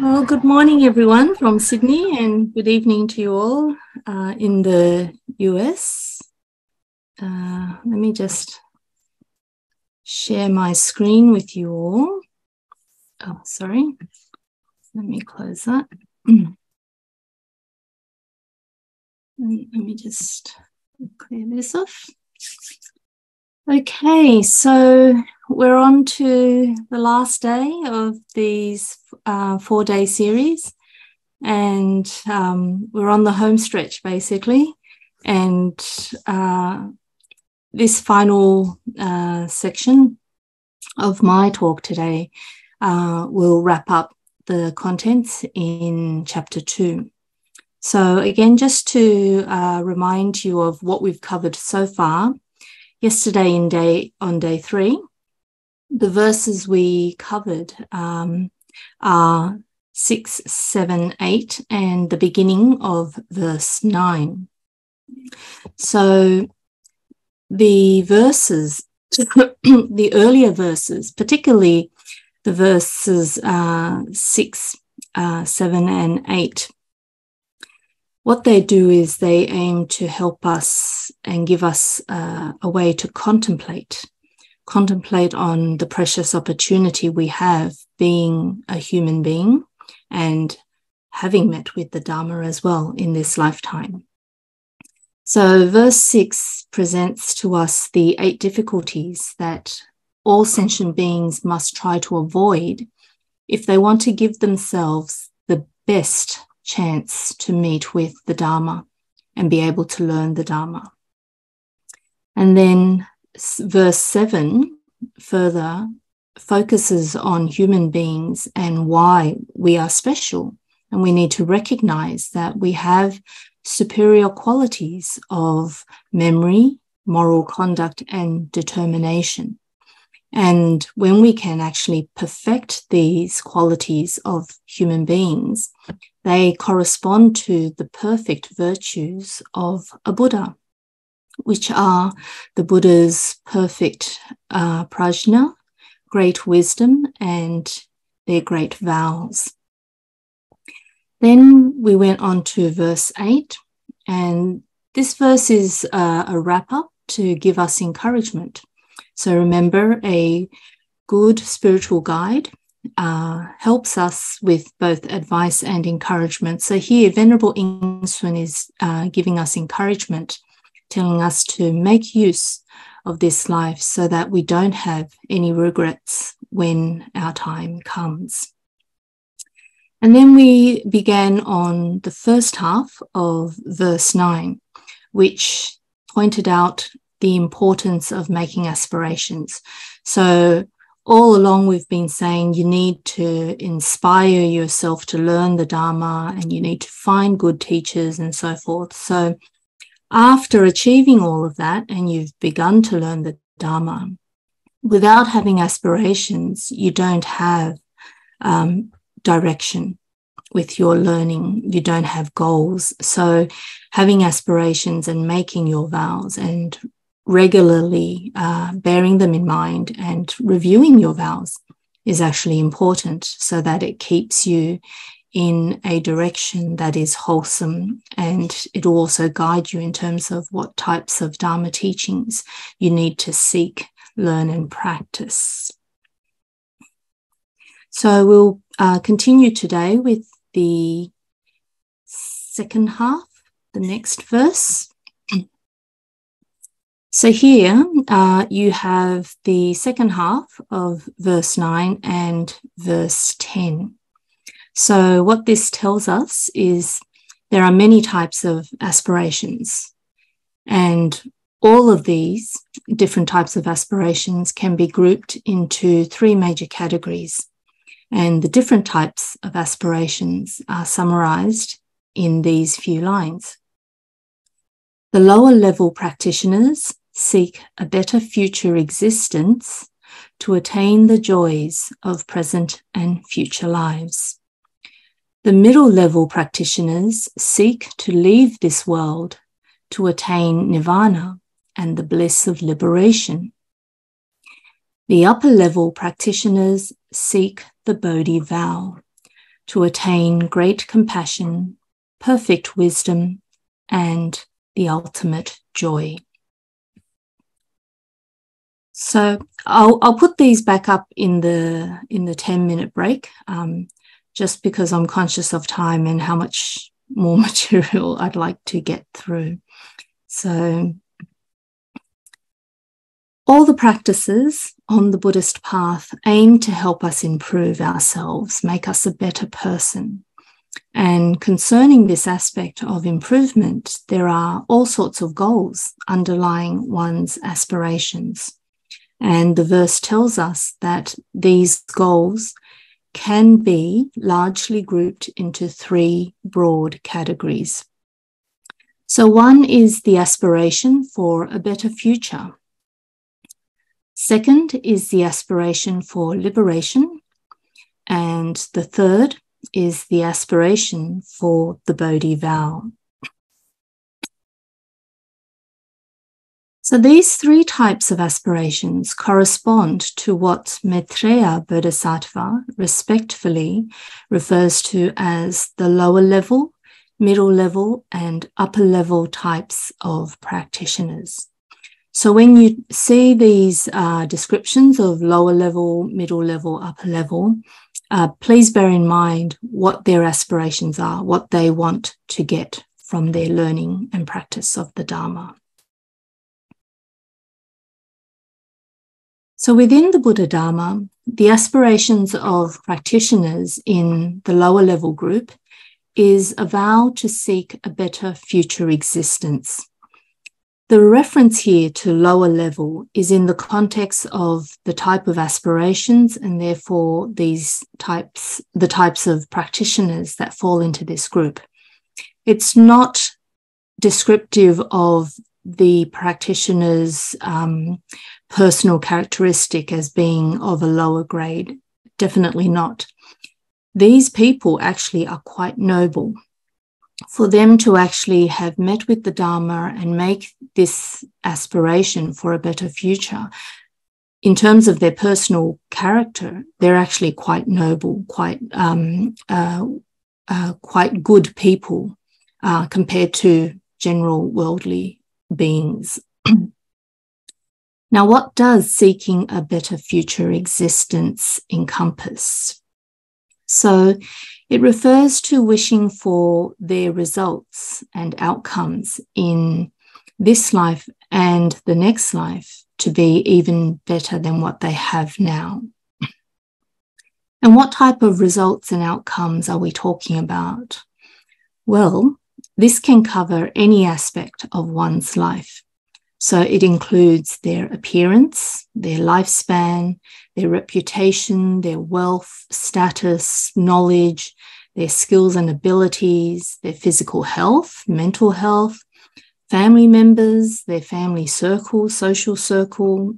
Well, good morning, everyone from Sydney, and good evening to you all in the US. Let me just share my screen with you all. Oh, sorry. Let me close that. Let me just clear this off. Okay, so we're on to the last day of these 4-day series, and we're on the home stretch basically. And this final section of my talk today will wrap up the contents in chapter 2. So again, just to remind you of what we've covered so far. Yesterday on day 3, the verses we covered are 6, 7, 8, and the beginning of verse 9. So the verses, the earlier verses, particularly the verses 6, 7, and 8, what they do is they aim to help us and give us a way to contemplate on the precious opportunity we have being a human being and having met with the Dharma as well in this lifetime. So verse 6 presents to us the 8 difficulties that all sentient beings must try to avoid if they want to give themselves the best chance to meet with the Dharma and be able to learn the Dharma. And then verse 7 further focuses on human beings and why we are special. And we need to recognize that we have superior qualities of memory, moral conduct, and determination. And when we can actually perfect these qualities of human beings, they correspond to the perfect virtues of a Buddha, which are the Buddha's perfect prajna, great wisdom, and their great vows. Then we went on to verse 8, and this verse is a wrap-up to give us encouragement. So remember, a good spiritual guide helps us with both advice and encouragement. So here, Venerable Yin-Shun is giving us encouragement, telling us to make use of this life so that we don't have any regrets when our time comes. And then we began on the first half of verse 9, which pointed out the importance of making aspirations. So all along we've been saying you need to inspire yourself to learn the Dharma, and you need to find good teachers and so forth. So after achieving all of that and you've begun to learn the Dharma, without having aspirations, you don't have direction with your learning. You don't have goals. So having aspirations and making your vows and regularly bearing them in mind and reviewing your vows is actually important so that it keeps you in a direction that is wholesome, and it will also guide you in terms of what types of Dharma teachings you need to seek, learn, and practice. So we'll continue today with the second half, the next verse. So here you have the second half of verse 9 and verse 10. So what this tells us is there are many types of aspirations, and all of these different types of aspirations can be grouped into 3 major categories. And the different types of aspirations are summarized in these few lines. The lower level practitioners seek a better future existence to attain the joys of present and future lives. The middle level practitioners seek to leave this world to attain nirvana and the bliss of liberation. The upper level practitioners seek the Bodhi vow to attain great compassion, perfect wisdom, and the ultimate joy. So I'll put these back up in the 10-minute break, just because I'm conscious of time and how much more material I'd like to get through. So all the practices on the Buddhist path aim to help us improve ourselves, make us a better person. And concerning this aspect of improvement, there are all sorts of goals underlying one's aspirations. And the verse tells us that these goals can be largely grouped into 3 broad categories. So one is the aspiration for a better future. Second is the aspiration for liberation. And the third is the aspiration for the Bodhi vow. So these 3 types of aspirations correspond to what Maitreya Bodhisattva respectfully refers to as the lower level, middle level, and upper level types of practitioners. So when you see these descriptions of lower level, middle level, upper level, please bear in mind what their aspirations are, what they want to get from their learning and practice of the Dharma. So within the Buddha Dharma, the aspirations of practitioners in the lower level group is a vow to seek a better future existence. The reference here to lower level is in the context of the type of aspirations and therefore the types of practitioners that fall into this group. It's not descriptive of the practitioner's personal characteristic as being of a lower grade. Definitely not. These people actually are quite noble. For them to actually have met with the Dharma and make this aspiration for a better future, in terms of their personal character, they're actually quite noble, quite good people compared to general worldly beings. Now, what does seeking a better future existence encompass? So it refers to wishing for their results and outcomes in this life and the next life to be even better than what they have now. And what type of results and outcomes are we talking about? Well, this can cover any aspect of one's life. So it includes their appearance, their lifespan, their reputation, their wealth, status, knowledge, their skills and abilities, their physical health, mental health, family members, their family circle, social circle,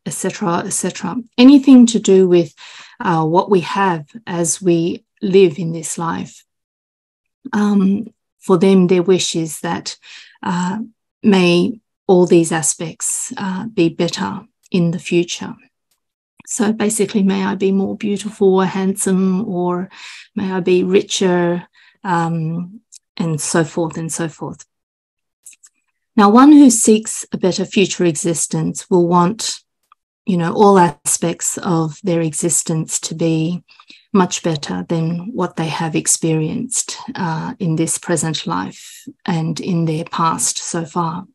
etc., etc. Anything to do with what we have as we live in this life. For them, their wish is that may all these aspects be better in the future. So basically, may I be more beautiful or handsome, or may I be richer, and so forth and so forth. Now, one who seeks a better future existence will want, all aspects of their existence to be much better than what they have experienced in this present life and in their past so far.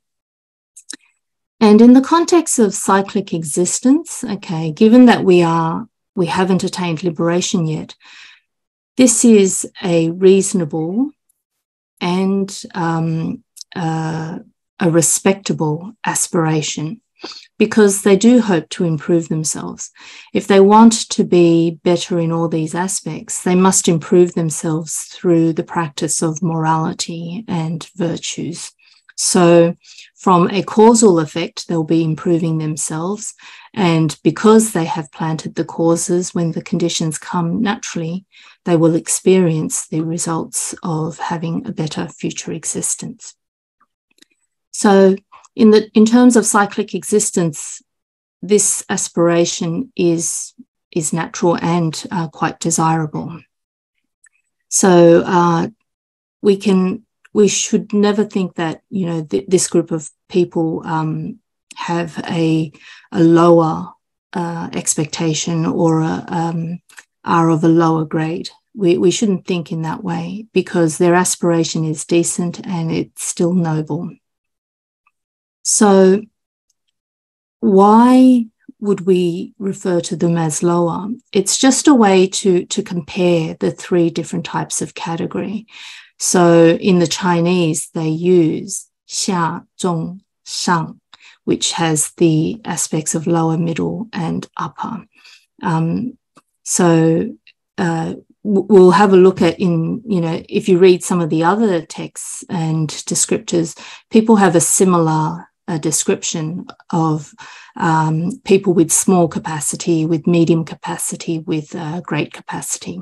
And in the context of cyclic existence, given that we haven't attained liberation yet, this is a reasonable and a respectable aspiration, because they do hope to improve themselves. If they want to be better in all these aspects, they must improve themselves through the practice of morality and virtues. So from a causal effect, they'll be improving themselves. And because they have planted the causes, when the conditions come naturally, they will experience the results of having a better future existence. So in terms of cyclic existence, this aspiration is natural and quite desirable. So we should never think that, you know, this group of people have a lower expectation or are of a lower grade. We shouldn't think in that way, because their aspiration is decent and it's still noble. So why would we refer to them as lower? It's just a way to compare the three different types of category. So in the Chinese, they use xia, zhong, shang, which has the aspects of lower, middle, and upper. We'll have a look at, if you read some of the other texts and descriptors, people have a similar description of people with small capacity, with medium capacity, with great capacity.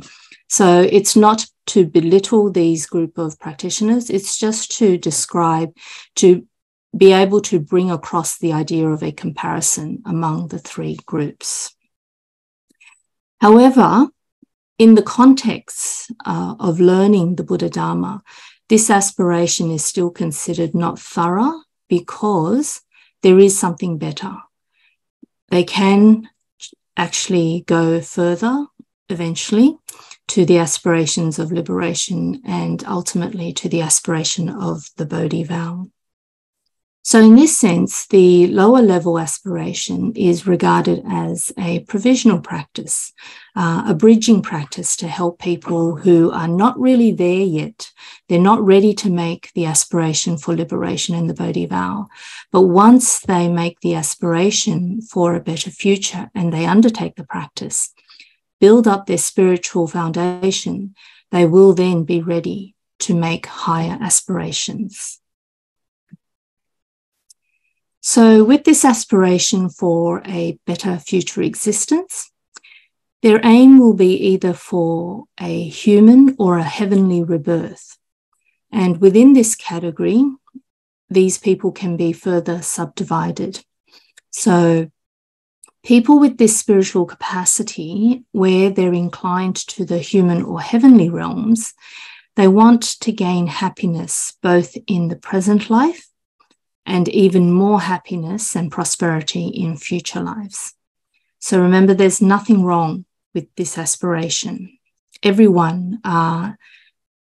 So it's not to belittle these group of practitioners, it's just to describe, to be able to bring across the idea of a comparison among the three groups. However, in the context of learning the Buddha Dharma, this aspiration is still considered not thorough, because there is something better. They can actually go further eventually to the aspirations of liberation and ultimately to the aspiration of the Bodhi vow. So in this sense, the lower level aspiration is regarded as a provisional practice, a bridging practice to help people who are not really there yet. They're not ready to make the aspiration for liberation in the Bodhi vow. But once they make the aspiration for a better future and they undertake the practice, build up their spiritual foundation, they will then be ready to make higher aspirations. So with this aspiration for a better future existence, their aim will be either for a human or a heavenly rebirth. And within this category, these people can be further subdivided. So people with this spiritual capacity, where they're inclined to the human or heavenly realms, they want to gain happiness both in the present life and even more happiness and prosperity in future lives. So remember, there's nothing wrong with this aspiration. Everyone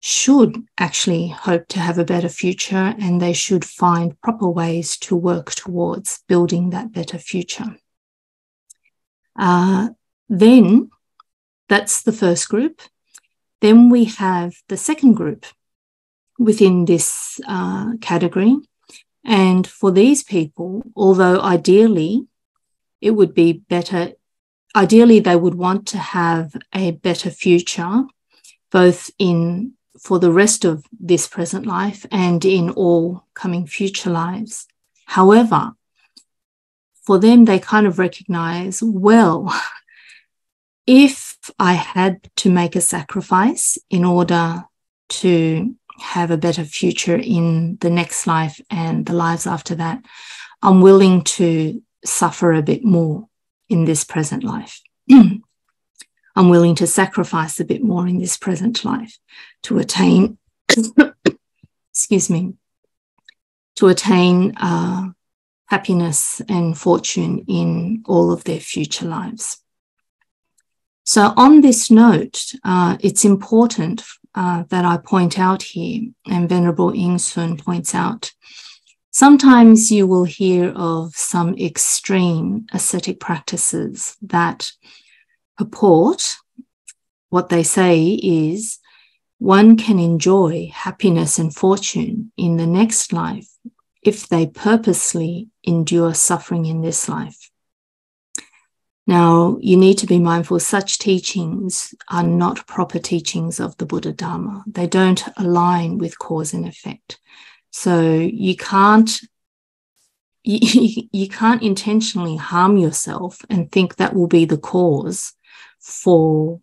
should actually hope to have a better future, and they should find proper ways to work towards building that better future. Then that's the first group. Then we have the second group within this category. And for these people, although ideally it would be better, ideally they would want to have a better future, both for the rest of this present life and in all coming future lives. However, for them, they kind of recognize, well, if I had to make a sacrifice in order to have a better future in the next life and the lives after that, I'm willing to suffer a bit more in this present life. I'm willing to sacrifice a bit more in this present life to attain, to attain happiness and fortune in all of their future lives. So on this note, it's important that I point out here, and Venerable Yin-Shun points out, sometimes you will hear of some extreme ascetic practices that purport, what they say is, one can enjoy happiness and fortune in the next life if they purposely endure suffering in this life. Now, you need to be mindful, such teachings are not proper teachings of the Buddha Dharma. They don't align with cause and effect. So you can't intentionally harm yourself and think that will be the cause for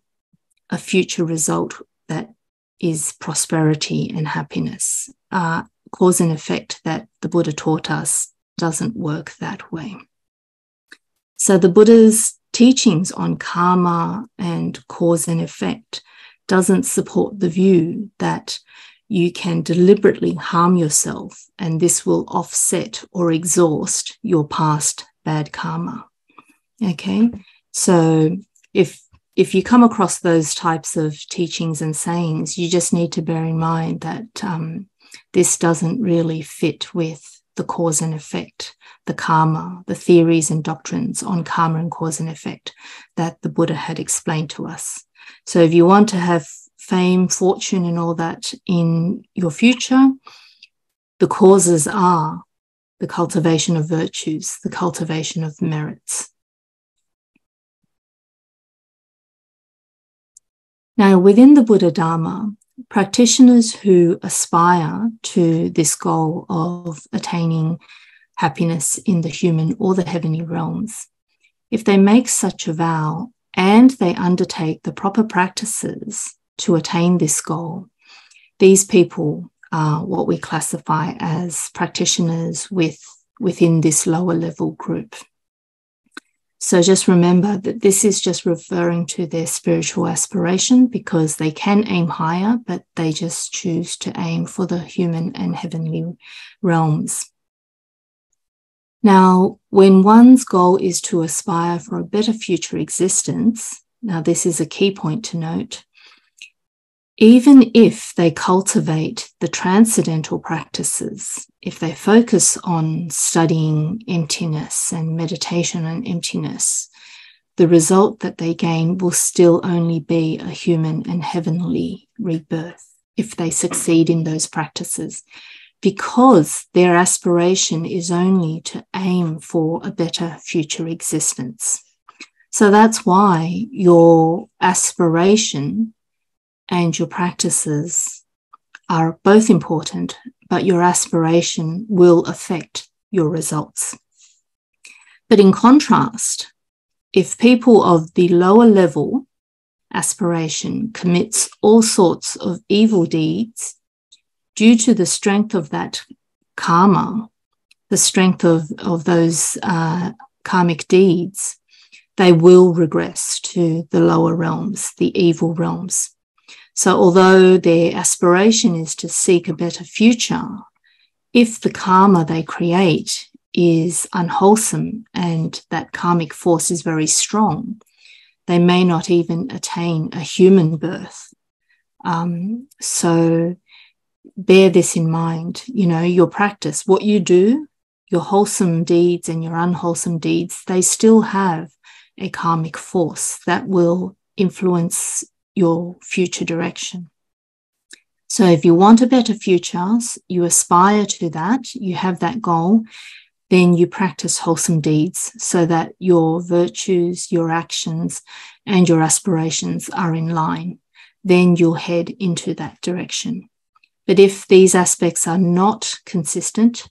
a future result that is prosperity and happiness. Cause and effect that the Buddha taught us doesn't work that way. So the Buddha's teachings on karma and cause and effect doesn't support the view that you can deliberately harm yourself and this will offset or exhaust your past bad karma. Okay, so if you come across those types of teachings and sayings, you just need to bear in mind that this doesn't really fit with the cause and effect, the karma, the theories and doctrines on karma and cause and effect that the Buddha had explained to us. So if you want to have fame, fortune, and all that in your future, the causes are the cultivation of virtues, the cultivation of merits. Now, within the Buddha Dharma, practitioners who aspire to this goal of attaining happiness in the human or the heavenly realms, if they make such a vow and they undertake the proper practices to attain this goal, these people are what we classify as practitioners within this lower level group. So just remember that this is just referring to their spiritual aspiration, because they can aim higher, but they just choose to aim for the human and heavenly realms. Now, when one's goal is to aspire for a better future existence, now this is a key point to note, even if they cultivate the transcendental practices, if they focus on studying emptiness and meditation on emptiness, the result that they gain will still only be a human and heavenly rebirth if they succeed in those practices, because their aspiration is only to aim for a better future existence. So that's why your aspiration and your practices are both important, but your aspiration will affect your results. But in contrast, if people of the lower level aspiration commits all sorts of evil deeds, due to the strength of that karma, the strength of those karmic deeds, they will regress to the lower realms, the evil realms. So although their aspiration is to seek a better future, if the karma they create is unwholesome and that karmic force is very strong, they may not even attain a human birth. So bear this in mind. You know, your practice, what you do, your wholesome deeds and your unwholesome deeds, they still have a karmic force that will influence your future direction. So if you want a better future, you aspire to that, you have that goal, then you practice wholesome deeds so that your virtues, your actions, and your aspirations are in line. Then you'll head into that direction. But if these aspects are not consistent,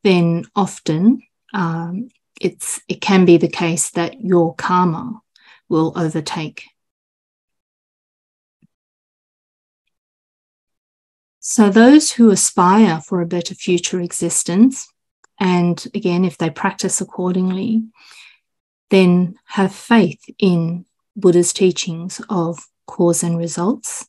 then often it can be the case that your karma will overtake. So those who aspire for a better future existence, and again, if they practice accordingly, then have faith in Buddha's teachings of cause and results.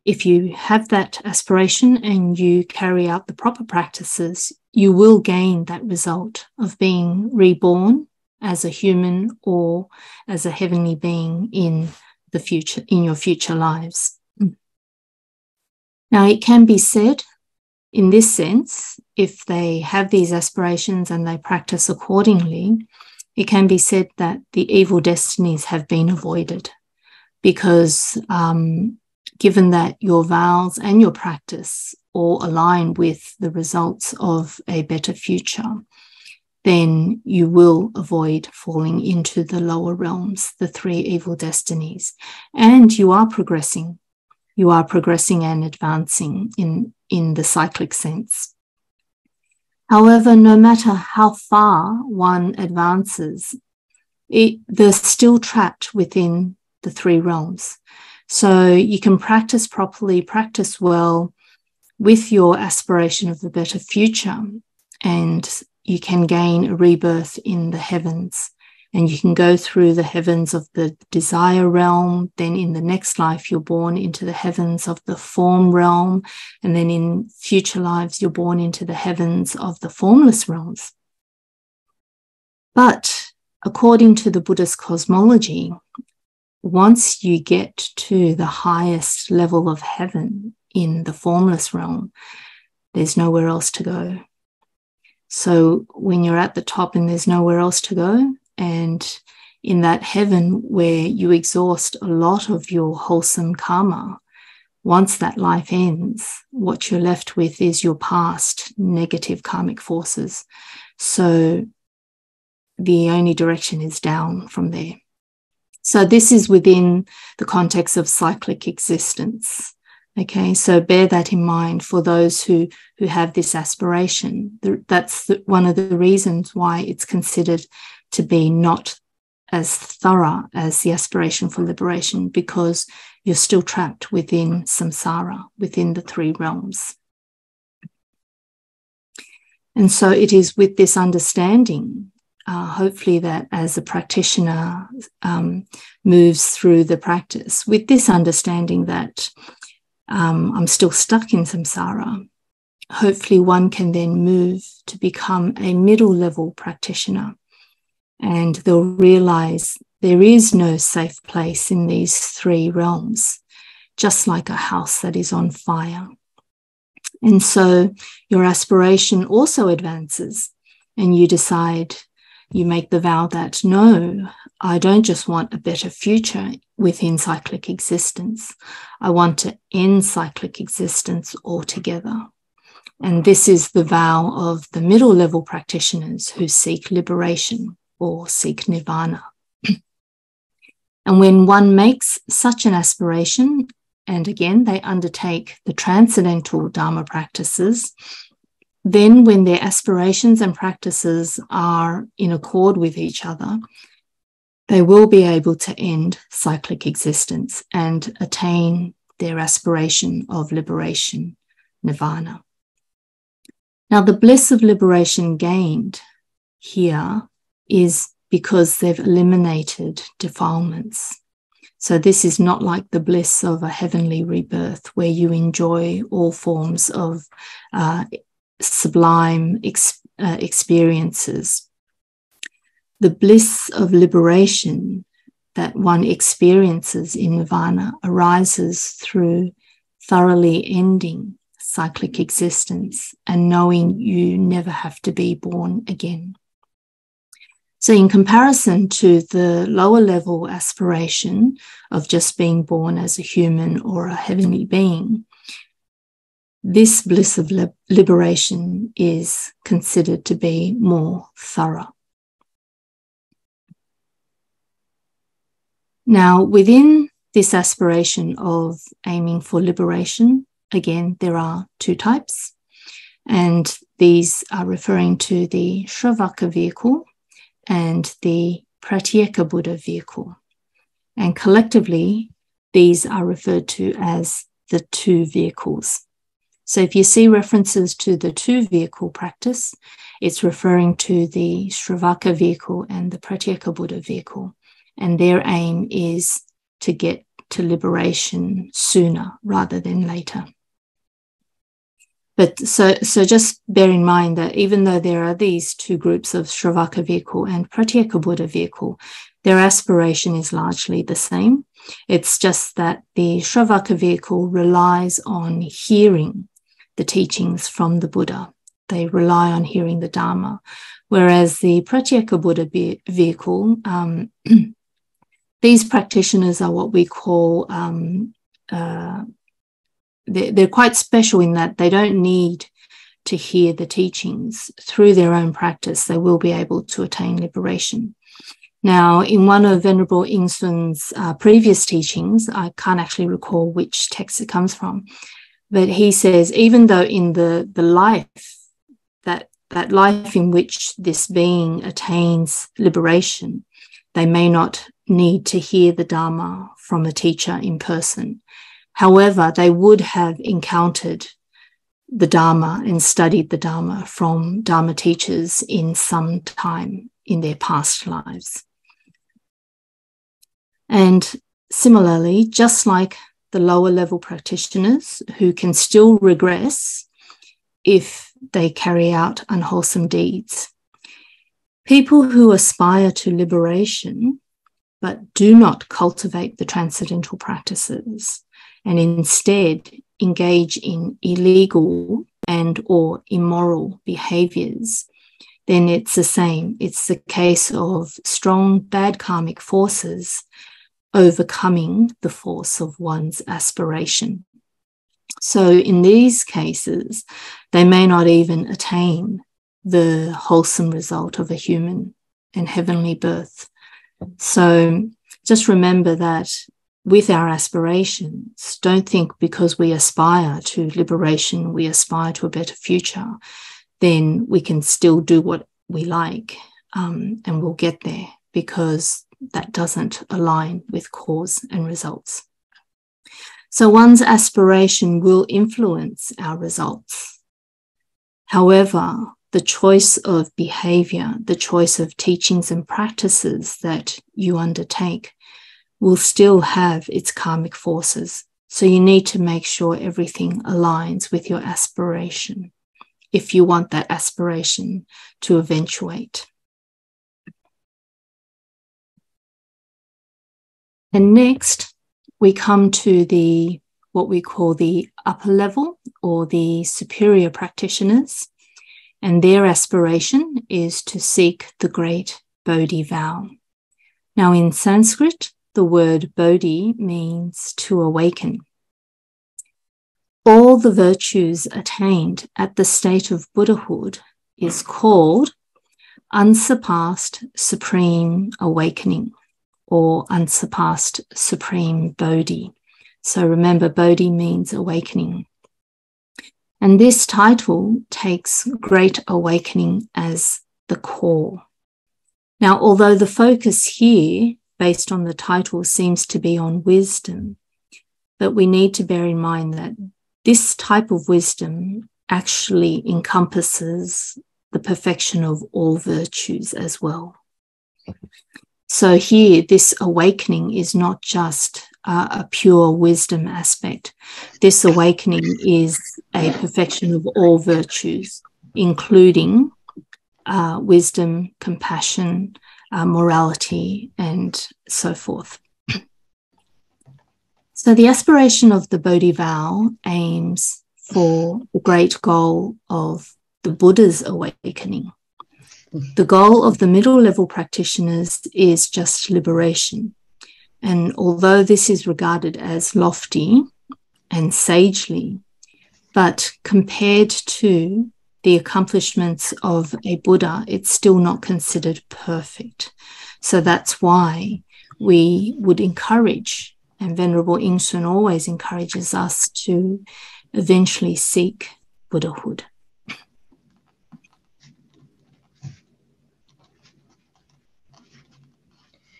If you have that aspiration and you carry out the proper practices, you will gain that result of being reborn as a human or as a heavenly being in the future, in your future lives. Now, it can be said in this sense, if they have these aspirations and they practice accordingly, it can be said that the evil destinies have been avoided, because given that your vows and your practice all align with the results of a better future, then you will avoid falling into the lower realms, the three evil destinies, and you are progressing. You are progressing and advancing in the cyclic sense. However, no matter how far one advances, they're still trapped within the three realms. So you can practice properly, practice well with your aspiration of a better future, and you can gain a rebirth in the heavens And you can go through the heavens of the desire realm. Then in the next life, you're born into the heavens of the form realm. And then in future lives, you're born into the heavens of the formless realms. But according to the Buddhist cosmology, once you get to the highest level of heaven in the formless realm, there's nowhere else to go. So when you're at the top and there's nowhere else to go, and in that heaven where you exhaust a lot of your wholesome karma, once that life ends, what you're left with is your past negative karmic forces. So the only direction is down from there. So this is within the context of cyclic existence. Okay, so bear that in mind for those who have this aspiration. That's one of the reasons why it's considered to be not as thorough as the aspiration for liberation, because you're still trapped within samsara, within the three realms. And so it is with this understanding, hopefully, that as a practitioner moves through the practice, with this understanding that I'm still stuck in samsara, hopefully one can then move to become a middle level practitioner, and they'll realize there is no safe place in these three realms, just like a house that is on fire. And so your aspiration also advances, and you decide, you make the vow that, no, I don't just want a better future within cyclic existence. I want to end cyclic existence altogether. And this is the vow of the middle level practitioners who seek liberation or seek nirvana. And when one makes such an aspiration, and again, they undertake the transcendental Dharma practices, then when their aspirations and practices are in accord with each other, they will be able to end cyclic existence and attain their aspiration of liberation, nirvana. Now, the bliss of liberation gained here is because they've eliminated defilements. So this is not like the bliss of a heavenly rebirth where you enjoy all forms of sublime experiences. The bliss of liberation that one experiences in nirvana arises through thoroughly ending cyclic existence and knowing you never have to be born again. So in comparison to the lower level aspiration of just being born as a human or a heavenly being, this bliss of liberation is considered to be more thorough. Now, within this aspiration of aiming for liberation, again, there are two types, and these are referring to the Shravaka vehicle and the Pratyeka Buddha vehicle. And collectively, these are referred to as the two vehicles. So if you see references to the two vehicle practice, it's referring to the Shravaka vehicle and the Pratyeka Buddha vehicle. And their aim is to get to liberation sooner rather than later. But so just bear in mind that even though there are these two groups of Shravaka vehicle and Pratyeka Buddha vehicle, their aspiration is largely the same. It's just that the Shravaka vehicle relies on hearing the teachings from the Buddha. They rely on hearing the Dharma, whereas the Pratyeka Buddha vehicle, these practitioners are what we call, they're quite special in that they don't need to hear the teachings. Through their own practice, they will be able to attain liberation. Now, in one of Venerable Yin-Shun's previous teachings, I can't actually recall which text it comes from, but he says, even though in the life, that life in which this being attains liberation, they may not need to hear the Dharma from a teacher in person. However, they would have encountered the Dharma and studied the Dharma from Dharma teachers in some time in their past lives. And similarly, just like the lower level practitioners who can still regress if they carry out unwholesome deeds, people who aspire to liberation but do not cultivate the transcendental practices and instead engage in illegal and or immoral behaviors, then it's the same. It's the case of strong bad karmic forces overcoming the force of one's aspiration. So in these cases, they may not even attain the wholesome result of a human and heavenly birth. So just remember that with our aspirations, don't think because we aspire to liberation, we aspire to a better future, then we can still do what we like and we'll get there, because that doesn't align with cause and results. So one's aspiration will influence our results. However, the choice of behavior, the choice of teachings and practices that you undertake will still have its karmic forces. So you need to make sure everything aligns with your aspiration if you want that aspiration to eventuate. And next, we come to what we call the upper level or the superior practitioners. And their aspiration is to seek the great Bodhi vow. Now, in Sanskrit, the word Bodhi means to awaken. All the virtues attained at the state of Buddhahood is called unsurpassed supreme awakening or unsurpassed supreme Bodhi. So remember, Bodhi means awakening. And this title takes great awakening as the core. Now, although the focus here, based on the title, seems to be on wisdom, but we need to bear in mind that this type of wisdom actually encompasses the perfection of all virtues as well. So here, this awakening is not just a pure wisdom aspect. This awakening is a perfection of all virtues, including wisdom, compassion, morality, and so forth. So the aspiration of the Bodhi vow aims for the great goal of the Buddha's awakening. The goal of the middle level practitioners is just liberation. And although this is regarded as lofty and sagely, but compared to the accomplishments of a Buddha, it's still not considered perfect. So that's why we would encourage, and Venerable Yin-Shun always encourages us to eventually seek Buddhahood.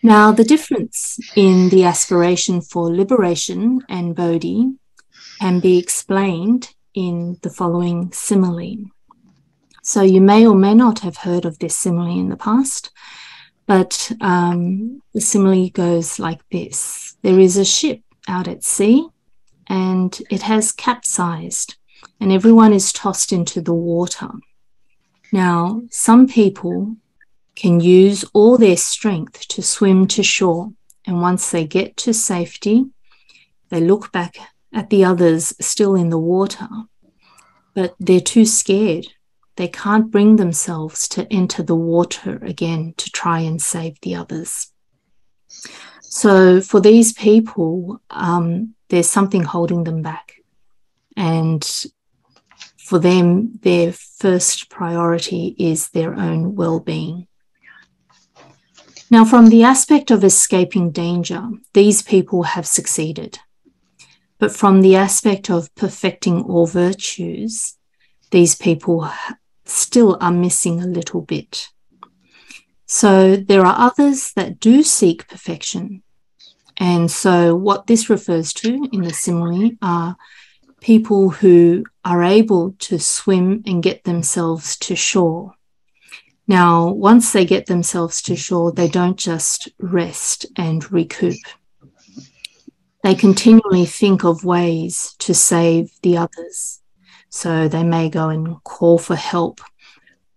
Now, the difference in the aspiration for liberation and Bodhi can be explained in the following simile. So you may or may not have heard of this simile in the past, but the simile goes like this. There is a ship out at sea and it has capsized and everyone is tossed into the water. Now, some people can use all their strength to swim to shore, and once they get to safety, they look back at the others still in the water, but they're too scared. They can't bring themselves to enter the water again to try and save the others. So for these people, there's something holding them back. And for them, their first priority is their own well-being. Now, from the aspect of escaping danger, these people have succeeded. But from the aspect of perfecting all virtues, these people still are missing a little bit. So there are others that do seek perfection. And so what this refers to in the simile are people who are able to swim and get themselves to shore. Now, once they get themselves to shore, they don't just rest and recoup. They continually think of ways to save the others. So they may go and call for help,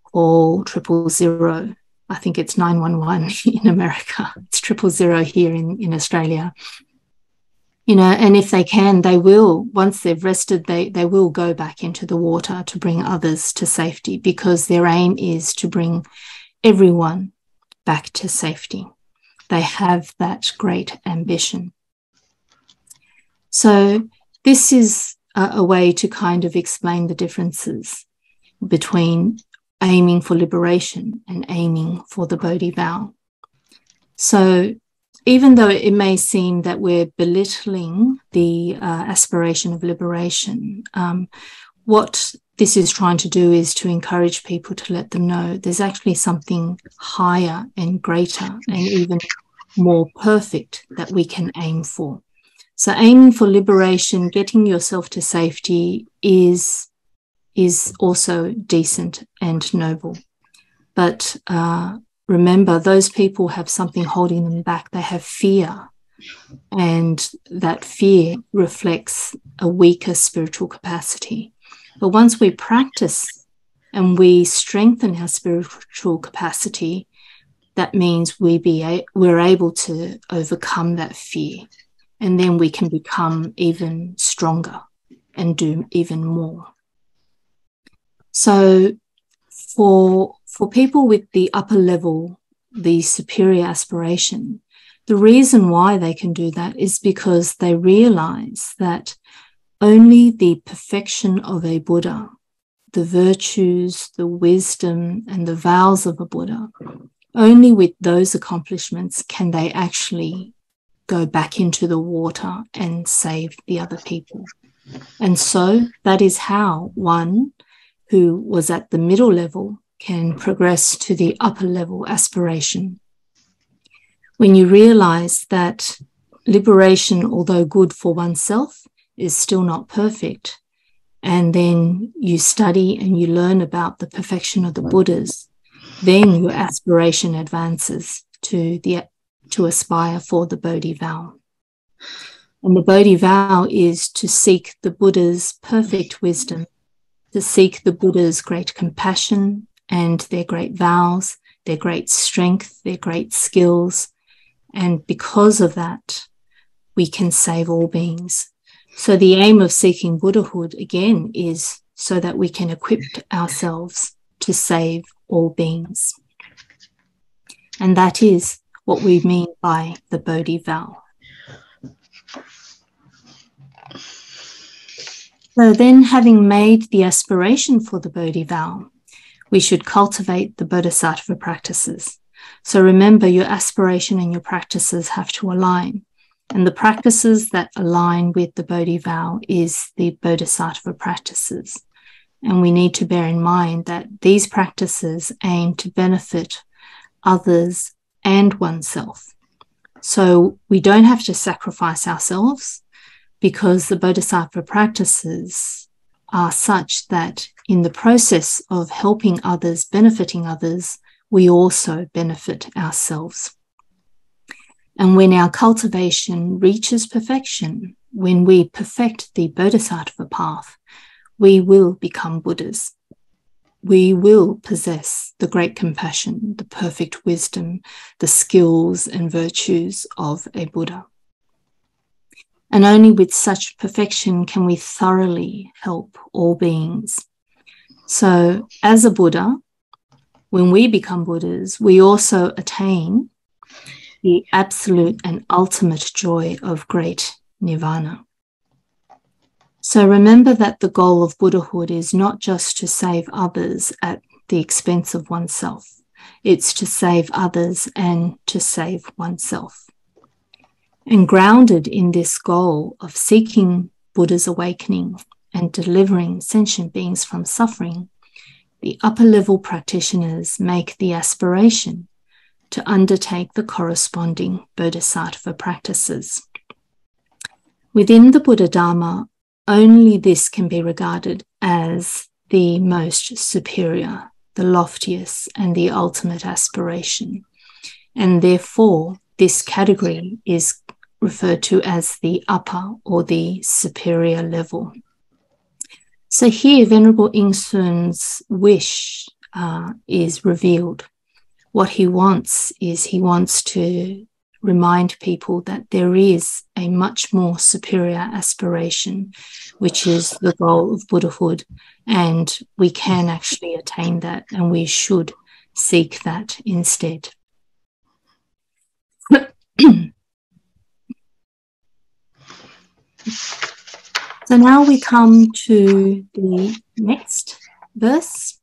call 000. I think it's 911 in America. It's 000 here in Australia. You know, and if they can, they will, once they've rested, they will go back into the water to bring others to safety, because their aim is to bring everyone back to safety. They have that great ambition. So this is a way to kind of explain the differences between aiming for liberation and aiming for the Bodhi vow. So even though it may seem that we're belittling the aspiration of liberation, what this is trying to do is to encourage people to let them know there's actually something higher and greater and even more perfect that we can aim for. So aiming for liberation, getting yourself to safety is also decent and noble. But remember, those people have something holding them back. They have fear, and that fear reflects a weaker spiritual capacity. But once we practice and we strengthen our spiritual capacity, that means we're able to overcome that fear, and then we can become even stronger and do even more. So for people with the upper level, the superior aspiration, the reason why they can do that is because they realize that only the perfection of a Buddha, the virtues, the wisdom, and the vows of a Buddha, only with those accomplishments can they actually go back into the water and save the other people. And so that is how one who was at the middle level can progress to the upper level aspiration. When you realize that liberation, although good for oneself, is still not perfect, and then you study and you learn about the perfection of the Buddhas, then your aspiration advances to aspire for the Bodhi vow. And the Bodhi vow is to seek the Buddha's perfect wisdom, to seek the Buddha's great compassion and their great vows, their great strength, their great skills. And because of that, we can save all beings. So the aim of seeking Buddhahood, again, is so that we can equip ourselves to save all beings. And that is what we mean by the Bodhi vow. So then, having made the aspiration for the Bodhi vow, we should cultivate the Bodhisattva practices. So remember, your aspiration and your practices have to align. And the practices that align with the Bodhi vow is the Bodhisattva practices. And we need to bear in mind that these practices aim to benefit others and oneself. So we don't have to sacrifice ourselves, because the Bodhisattva practices are such that in the process of helping others, benefiting others, we also benefit ourselves. And when our cultivation reaches perfection, when we perfect the Bodhisattva path, we will become Buddhas. We will possess the great compassion, the perfect wisdom, the skills and virtues of a Buddha. And only with such perfection can we thoroughly help all beings. So as a Buddha, when we become Buddhas, we also attain the absolute and ultimate joy of great nirvana. So remember that the goal of Buddhahood is not just to save others at the expense of oneself. It's to save others and to save oneself. And grounded in this goal of seeking Buddha's awakening and delivering sentient beings from suffering, the upper level practitioners make the aspiration to undertake the corresponding Bodhisattva practices. Within the Buddha Dharma, only this can be regarded as the most superior, the loftiest, and the ultimate aspiration. And therefore, this category is referred to as the upper or the superior level. So here, Venerable Yin-Shun's wish is revealed. What he wants is he wants to remind people that there is a much more superior aspiration, which is the goal of Buddhahood, and we can actually attain that, and we should seek that instead. So now we come to the next verse,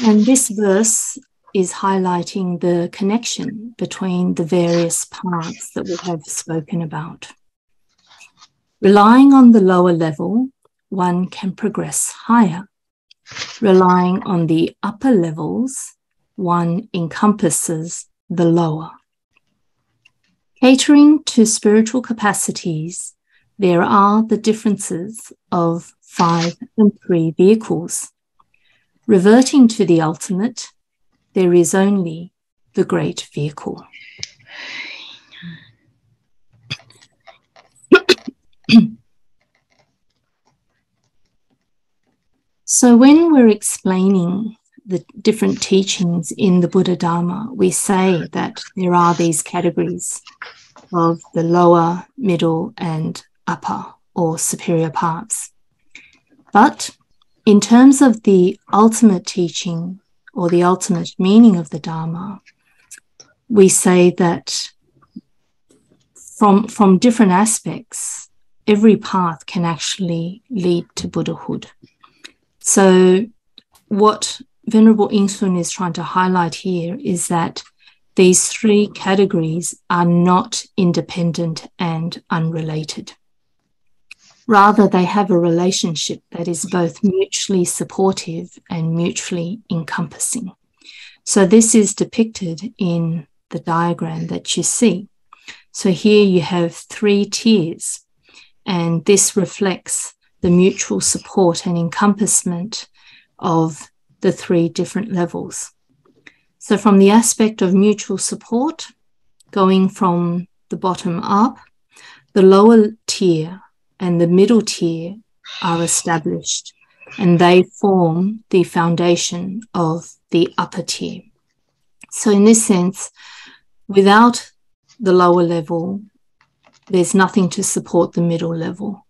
and this verse is highlighting the connection between the various paths that we have spoken about. Relying on the lower level, one can progress higher. Relying on the upper levels, one encompasses the lower. Catering to spiritual capacities, there are the differences of 5 and 3 vehicles. Reverting to the ultimate, there is only the great vehicle. So when we're explaining the different teachings in the Buddha Dharma, we say that there are these categories of the lower, middle, and upper or superior paths. But in terms of the ultimate teaching or the ultimate meaning of the Dharma, we say that from different aspects, every path can actually lead to Buddhahood. So what Venerable Yin-Shun is trying to highlight here is that these 3 categories are not independent and unrelated. Rather, they have a relationship that is both mutually supportive and mutually encompassing. So this is depicted in the diagram that you see. So here you have 3 tiers, and this reflects the mutual support and encompassment of the 3 different levels. So from the aspect of mutual support, going from the bottom up, the lower tier and the middle tier are established, and they form the foundation of the upper tier. So in this sense, without the lower level, there's nothing to support the middle level.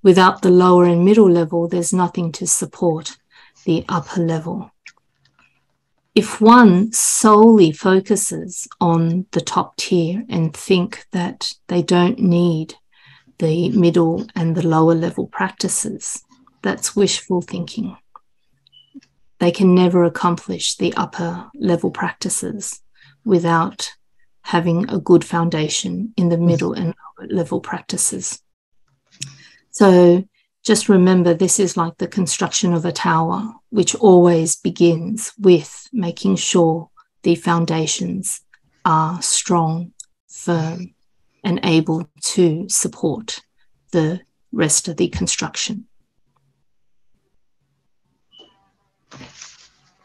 Without the lower and middle level, there's nothing to support the upper level. If one solely focuses on the top tier and think that they don't need the middle and the lower level practices, that's wishful thinking. They can never accomplish the upper level practices without having a good foundation in the middle and lower level practices. So just remember, this is like the construction of a tower, which always begins with making sure the foundations are strong, firm, and able to support the rest of the construction.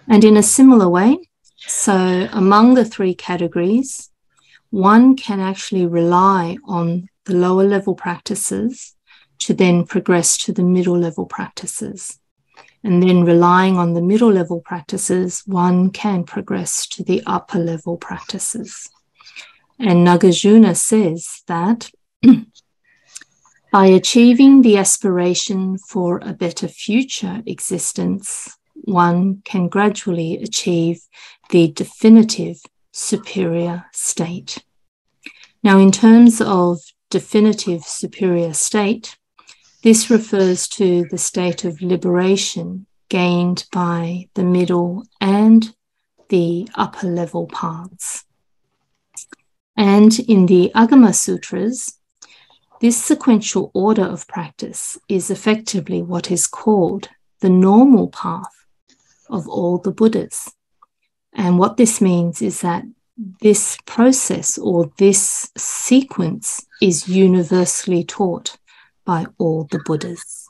And in a similar way, so among the 3 categories, one can actually rely on the lower level practices to then progress to the middle level practices. And then relying on the middle level practices, one can progress to the upper level practices. And Nagarjuna says that by achieving the aspiration for a better future existence, one can gradually achieve the definitive superior state. Now, in terms of definitive superior state, this refers to the state of liberation gained by the middle and the upper level paths. And in the Agama Sutras, this sequential order of practice is effectively what is called the normal path of all the Buddhas. And what this means is that this process or this sequence is universally taught by all the Buddhas.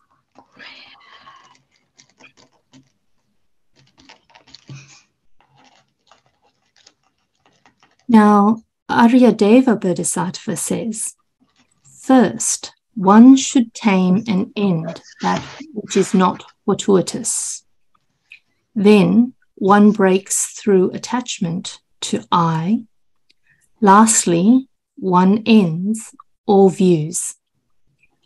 Now, Aryadeva Bodhisattva says, first, one should tame and end that which is not fortuitous. Then one breaks through attachment to I. Lastly, one ends all views.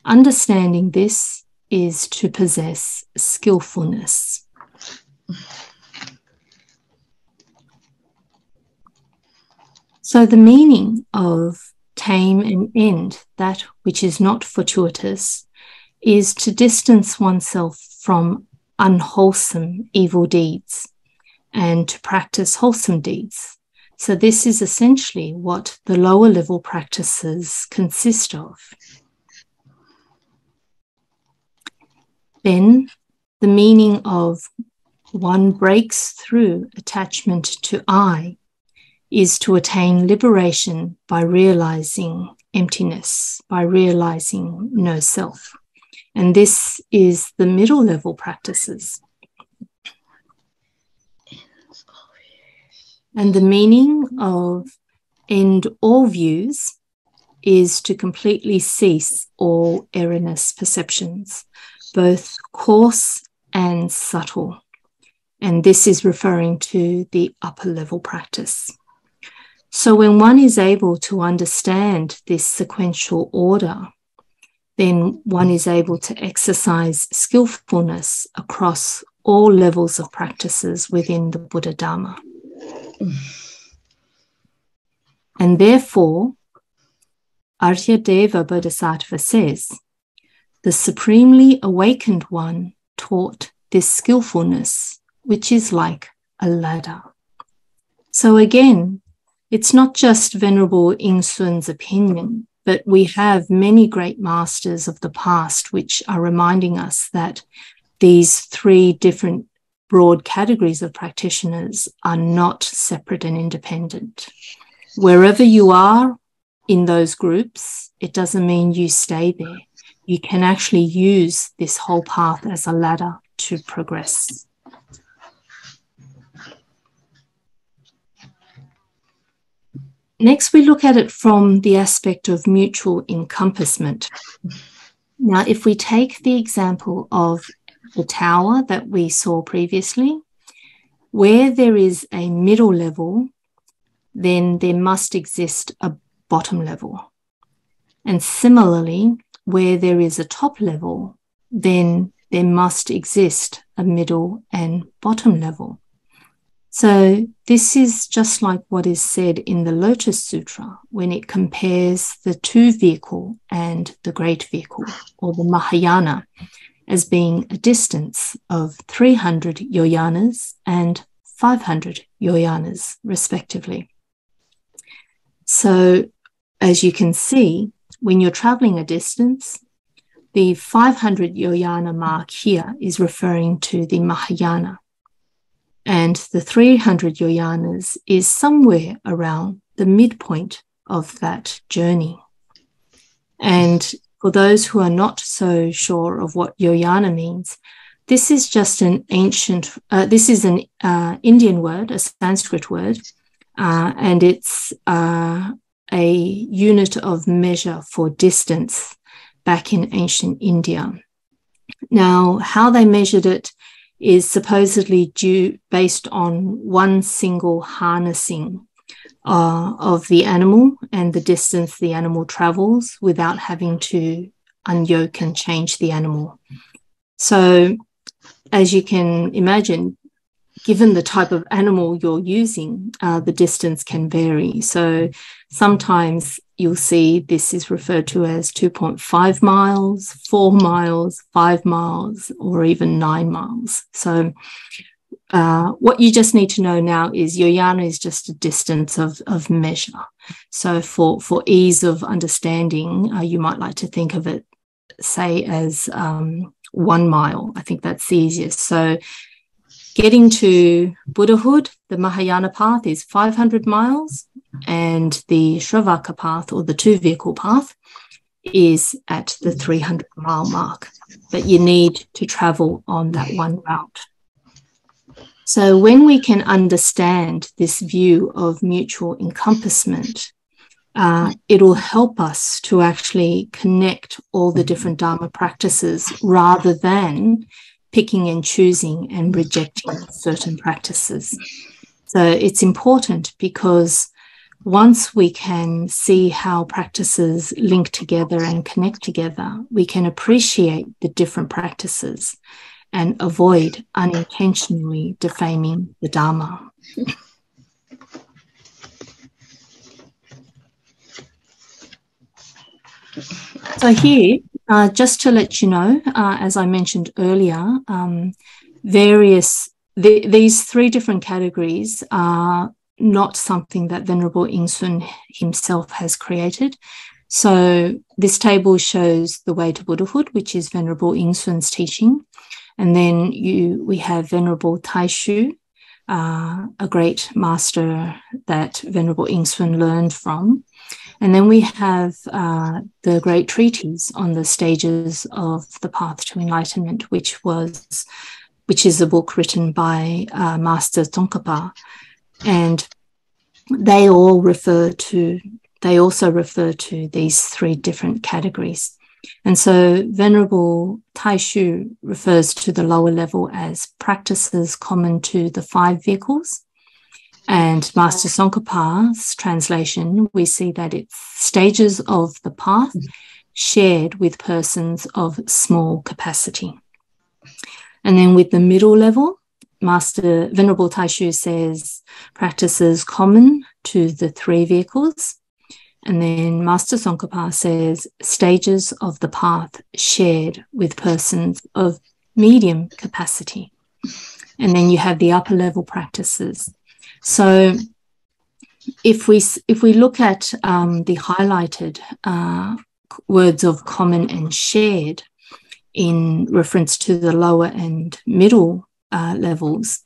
Understanding this is to possess skillfulness. So the meaning of tame and end that which is not fortuitous is to distance oneself from unwholesome evil deeds and to practice wholesome deeds. So this is essentially what the lower level practices consist of. Then the meaning of one breaks through attachment to I is to attain liberation by realizing emptiness, by realizing no self. And this is the middle level practices. And the meaning of end all views is to completely cease all erroneous perceptions, both coarse and subtle. And this is referring to the upper level practice. So when one is able to understand this sequential order, then one is able to exercise skillfulness across all levels of practices within the Buddha Dharma. And therefore, Aryadeva Bodhisattva says, the Supremely Awakened One taught this skillfulness, which is like a ladder. So again, it's not just Venerable Yin-Shun's opinion, but we have many great masters of the past which are reminding us that these three different broad categories of practitioners are not separate and independent. Wherever you are in those groups, it doesn't mean you stay there. You can actually use this whole path as a ladder to progress. Next, we look at it from the aspect of mutual encompassment. Now, if we take the example of the tower that we saw previously, where there is a middle level, then there must exist a bottom level. And similarly, where there is a top level, then there must exist a middle and bottom level. So this is just like what is said in the Lotus Sutra when it compares the two vehicle and the great vehicle, or the Mahayana, as being a distance of 300 yojanas and 500 yojanas, respectively. So as you can see, when you're traveling a distance, the 500 yojana mark here is referring to the Mahayana. And the 300 yojanas is somewhere around the midpoint of that journey. And for those who are not so sure of what yojana means, this is just an ancient, this is an Indian word, a Sanskrit word, and it's a unit of measure for distance back in ancient India. Now, how they measured it is supposedly based on one single harnessing of the animal and the distance the animal travels without having to unyoke and change the animal. So as you can imagine, given the type of animal you're using, the distance can vary. So sometimes you'll see this is referred to as 2.5 miles, 4 miles, 5 miles, or even 9 miles. So what you just need to know now is yojana is just a distance of measure. So for ease of understanding, you might like to think of it, say, as 1 mile. I think that's the easiest. So getting to Buddhahood, the Mahayana path is 500 miles, and the Shravaka path, or the two-vehicle path, is at the 300-mile mark. But you need to travel on that one route. So when we can understand this view of mutual encompassment, it will help us to actually connect all the different Dharma practices rather than picking and choosing and rejecting certain practices. So it's important because once we can see how practices link together and connect together, we can appreciate the different practices and avoid unintentionally defaming the Dharma. So here, just to let you know, as I mentioned earlier, these three different categories are not something that Venerable Yin-Shun himself has created. So this table shows the way to Buddhahood, which is Venerable Yin-Shun's teaching. And then we have Venerable Taishu, a great master that Venerable Yin-Shun learned from. And then we have the great treatise on the stages of the path to enlightenment, which is a book written by Master Tsongkhapa. And they also refer to these three different categories. And so Venerable Taishu refers to the lower level as practices common to the 5 vehicles. And Master Tsongkhapa's translation, we see that it's stages of the path shared with persons of small capacity. And then with the middle level, Venerable Taishu says practices common to the 3 vehicles. And then Master Tsongkhapa says stages of the path shared with persons of medium capacity. And then you have the upper level practices. So if we look at the highlighted words of common and shared in reference to the lower and middle levels,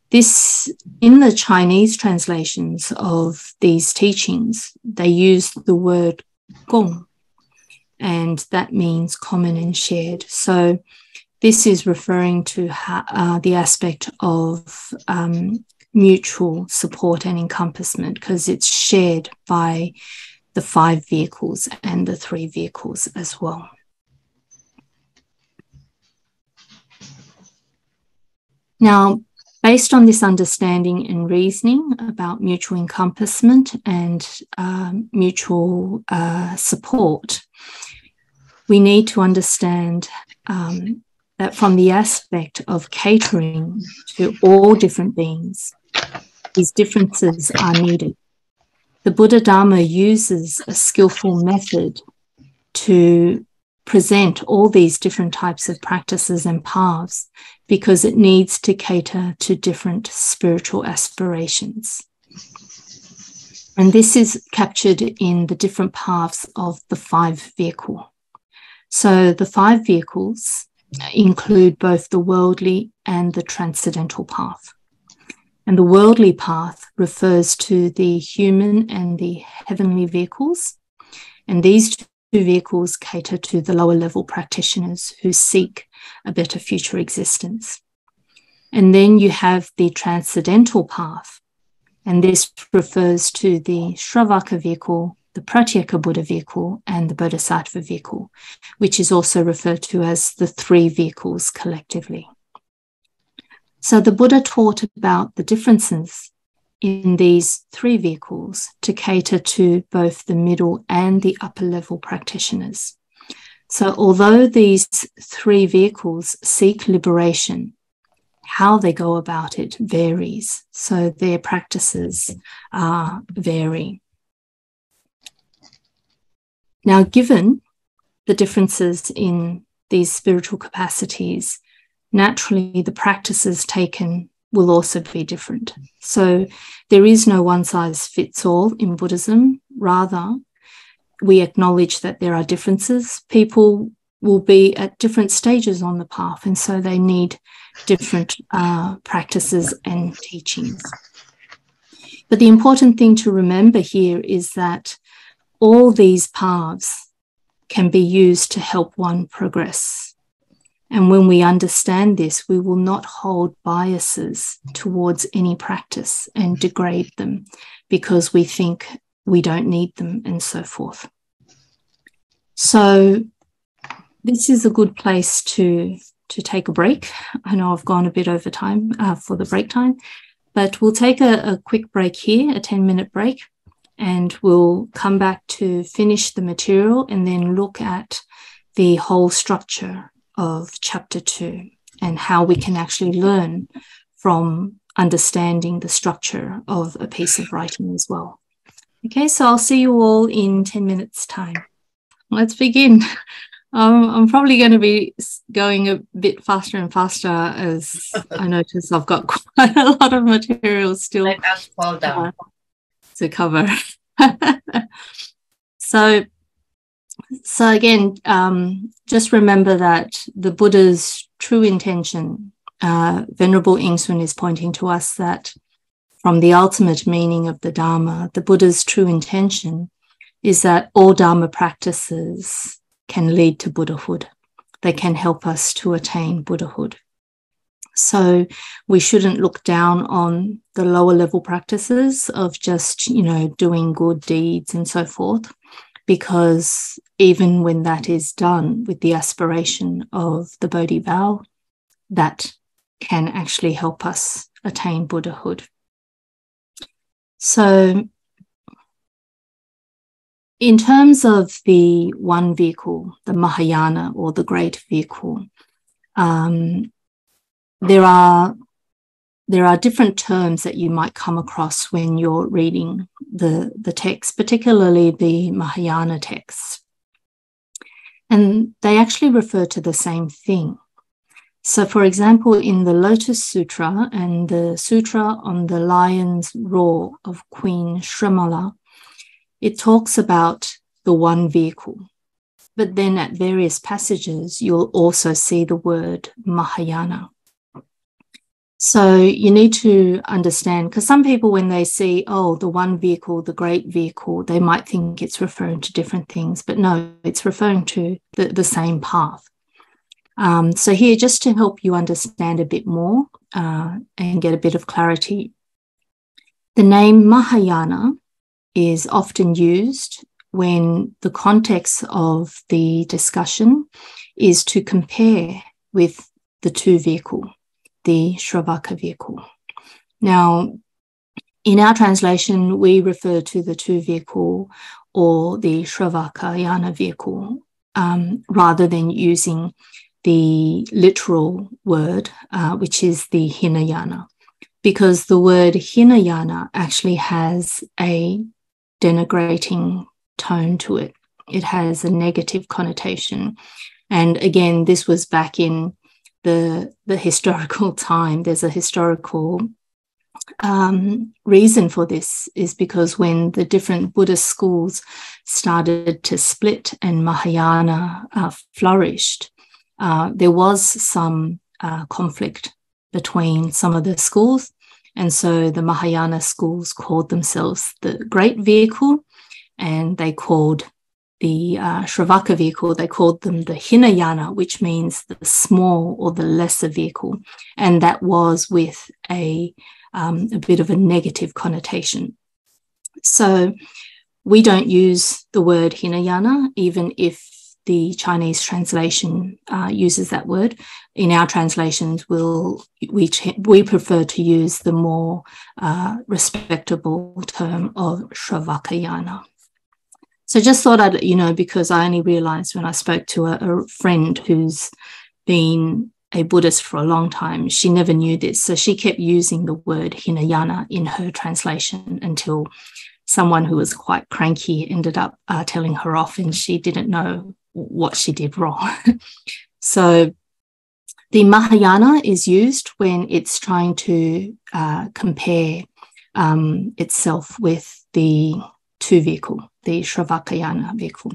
this, in the Chinese translations of these teachings, they use the word gong, and that means common and shared. So this is referring to the aspect of mutual support and encompassment, because it's shared by the 5 vehicles and the 3 vehicles as well. Now, based on this understanding and reasoning about mutual encompassment and mutual support, we need to understand that from the aspect of catering to all different beings, these differences are needed. The Buddha Dharma uses a skillful method to present all these different types of practices and paths because it needs to cater to different spiritual aspirations. And this is captured in the different paths of the 5 vehicle. So the 5 vehicles include both the worldly and the transcendental path. And the worldly path refers to the human and the heavenly vehicles. And these 2 vehicles cater to the lower level practitioners who seek a better future existence. And then you have the transcendental path. And this refers to the Shravaka vehicle, the Pratyeka Buddha vehicle, and the Bodhisattva vehicle, which is also referred to as the 3 vehicles collectively. So the Buddha taught about the differences in these 3 vehicles to cater to both the middle and the upper level practitioners. So although these 3 vehicles seek liberation, how they go about it varies. So their practices vary. Now, given the differences in these spiritual capacities, naturally the practices taken will also be different. So there is no one size fits all in Buddhism. Rather, we acknowledge that there are differences. People will be at different stages on the path, and so they need different practices and teachings. But the important thing to remember here is that all these paths can be used to help one progress. And when we understand this, we will not hold biases towards any practice and degrade them because we think we don't need them and so forth. So this is a good place to take a break. I know I've gone a bit over time for the break time, but we'll take a quick break here, a 10-minute break, and we'll come back to finish the material and then look at the whole structure of chapter 2 and how we can actually learn from understanding the structure of a piece of writing as well. Okay, so I'll see you all in 10 minutes' time. Let's begin. I'm probably going to be going a bit faster and faster as I notice I've got quite a lot of material still Let us fall down. To cover. So again, just remember that the Buddha's true intention, Venerable Yin-Shun is pointing to us that from the ultimate meaning of the Dharma, the Buddha's true intention is that all Dharma practices can lead to Buddhahood. They can help us to attain Buddhahood. So we shouldn't look down on the lower level practices of just, doing good deeds and so forth, because even when that is done with the aspiration of the Bodhi vow, that can actually help us attain Buddhahood. So in terms of the one vehicle, the Mahayana or the great vehicle, there are different terms that you might come across when you're reading the text, particularly the Mahayana texts. And they actually refer to the same thing. So, for example, in the Lotus Sutra and the Sutra on the Lion's Roar of Queen Srimala, it talks about the one vehicle. But then at various passages, you'll also see the word Mahayana. So you need to understand, because some people, when they see, the one vehicle, the great vehicle, they might think it's referring to different things, but no, it's referring to the same path. So here, just to help you understand a bit more and get a bit of clarity, the name Mahayana is often used when the context of the discussion is to compare with the two vehicle, the Shravaka vehicle. Now, in our translation, we refer to the two vehicle or the Shravakayana vehicle rather than using the literal word, which is the Hinayana, because the word Hinayana actually has a denigrating tone to it. It has a negative connotation. And again, this was back in the historical time. There's a historical reason for this, is because when the different Buddhist schools started to split and Mahayana flourished, there was some conflict between some of the schools. And so the Mahayana schools called themselves the great vehicle, and they called the Shravaka vehicle, they called them the Hinayana, which means the small or the lesser vehicle. And that was with a bit of a negative connotation. So we don't use the word Hinayana, even if the Chinese translation uses that word. In our translations, we prefer to use the more respectable term of Shravakayana. So just thought I'd let you know, because I only realized when I spoke to a friend who's been a Buddhist for a long time, she never knew this. So she kept using the word Hinayana in her translation until someone who was quite cranky ended up telling her off, and she didn't know what she did wrong. So the Mahayana is used when it's trying to compare itself with the two vehicle, the Shravakayana vehicle.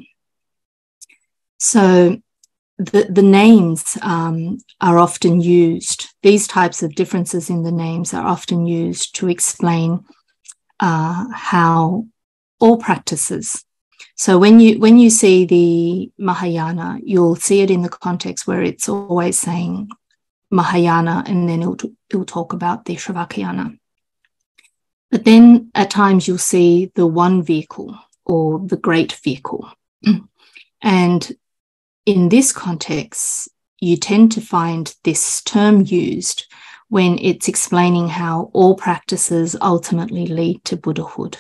So the names are often used, these types of differences in the names are often used to explain how all practices. So when you see the Mahayana, you'll see it in the context where it's always saying Mahayana, and then it'll talk about the Shravakayana. But then at times you'll see the one vehicle or the great vehicle. And in this context, you tend to find this term used when it's explaining how all practices ultimately lead to Buddhahood.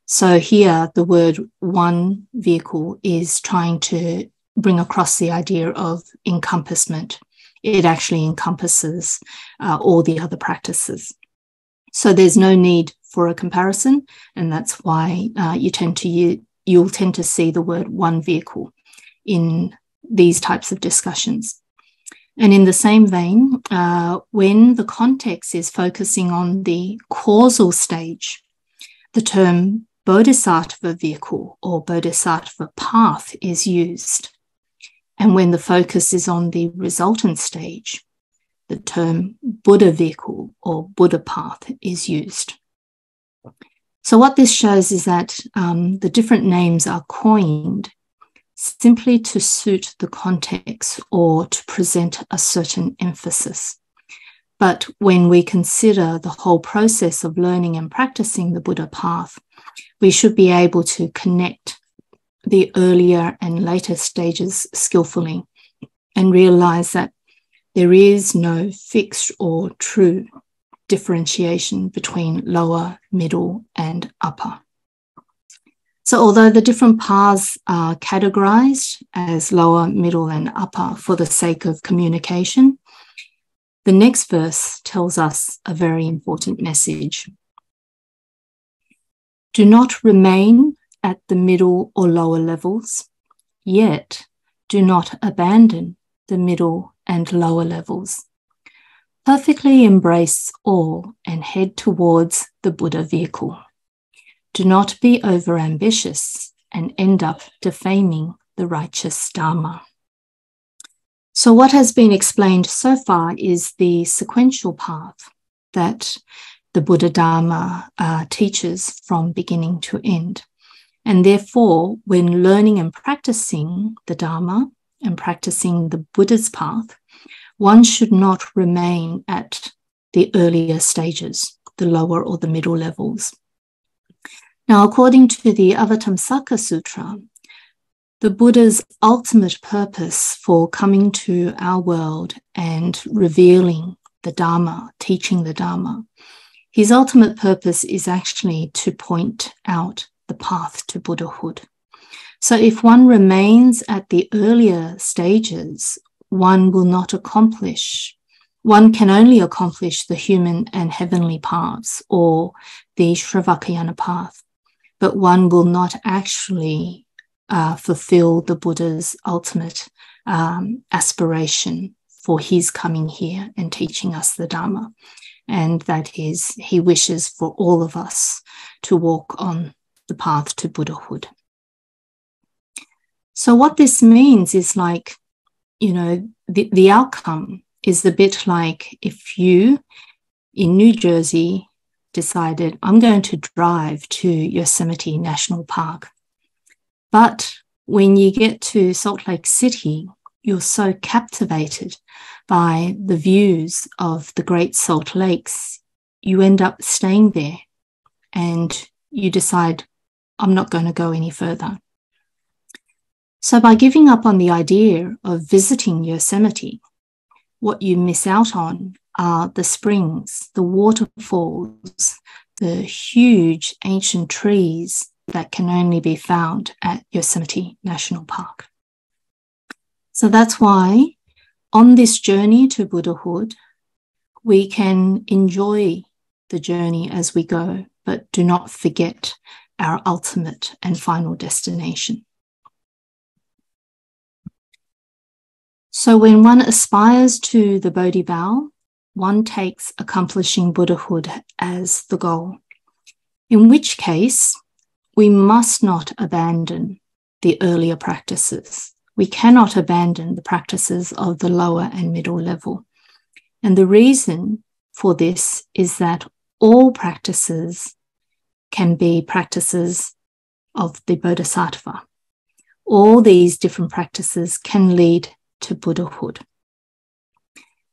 So here, the word one vehicle is trying to bring across the idea of encompassment. It actually encompasses all the other practices. So there's no need for a comparison, and that's why you'll tend to see the word one vehicle in these types of discussions. And in the same vein, when the context is focusing on the causal stage, the term bodhisattva vehicle or bodhisattva path is used. And when the focus is on the resultant stage, the term Buddha vehicle or Buddha path is used. So what this shows is that the different names are coined simply to suit the context or to present a certain emphasis. But when we consider the whole process of learning and practicing the Buddha path, we should be able to connect the earlier and later stages skillfully and realize that there is no fixed or true differentiation between lower, middle, and upper. So although the different paths are categorized as lower, middle, and upper for the sake of communication, the next verse tells us a very important message. Do not remain at the middle or lower levels, yet do not abandon the middle and lower levels. Perfectly embrace all and head towards the Buddha vehicle. Do not be overambitious and end up defaming the righteous Dharma. So what has been explained so far is the sequential path that the Buddha Dharma teaches from beginning to end. And therefore, when learning and practicing the Dharma and practicing the Buddha's path, one should not remain at the earlier stages, the lower or the middle levels. Now, according to the Avatamsaka Sutra, the Buddha's ultimate purpose for coming to our world and revealing the Dharma, teaching the Dharma, his ultimate purpose is actually to point out the path to Buddhahood. So if one remains at the earlier stages, one can only accomplish the human and heavenly paths or the Shravakayana path, but one will not actually fulfill the Buddha's ultimate aspiration for his coming here and teaching us the Dharma. And that is, he wishes for all of us to walk on the path to Buddhahood. So what this means is like, the outcome is a bit like if you in New Jersey decided, I'm going to drive to Yosemite National Park. But when you get to Salt Lake City, you're so captivated by the views of the Great Salt Lakes, you end up staying there and you decide, I'm not going to go any further. So by giving up on the idea of visiting Yosemite, what you miss out on are the springs, the waterfalls, the huge ancient trees that can only be found at Yosemite National Park. So that's why on this journey to Buddhahood, we can enjoy the journey as we go, but do not forget our ultimate and final destination. So when one aspires to the Bodhi vow, one takes accomplishing Buddhahood as the goal, in which case we must not abandon the earlier practices. We cannot abandon the practices of the lower and middle level. And the reason for this is that all practices can be practices of the Bodhisattva. All these different practices can lead to Buddhahood.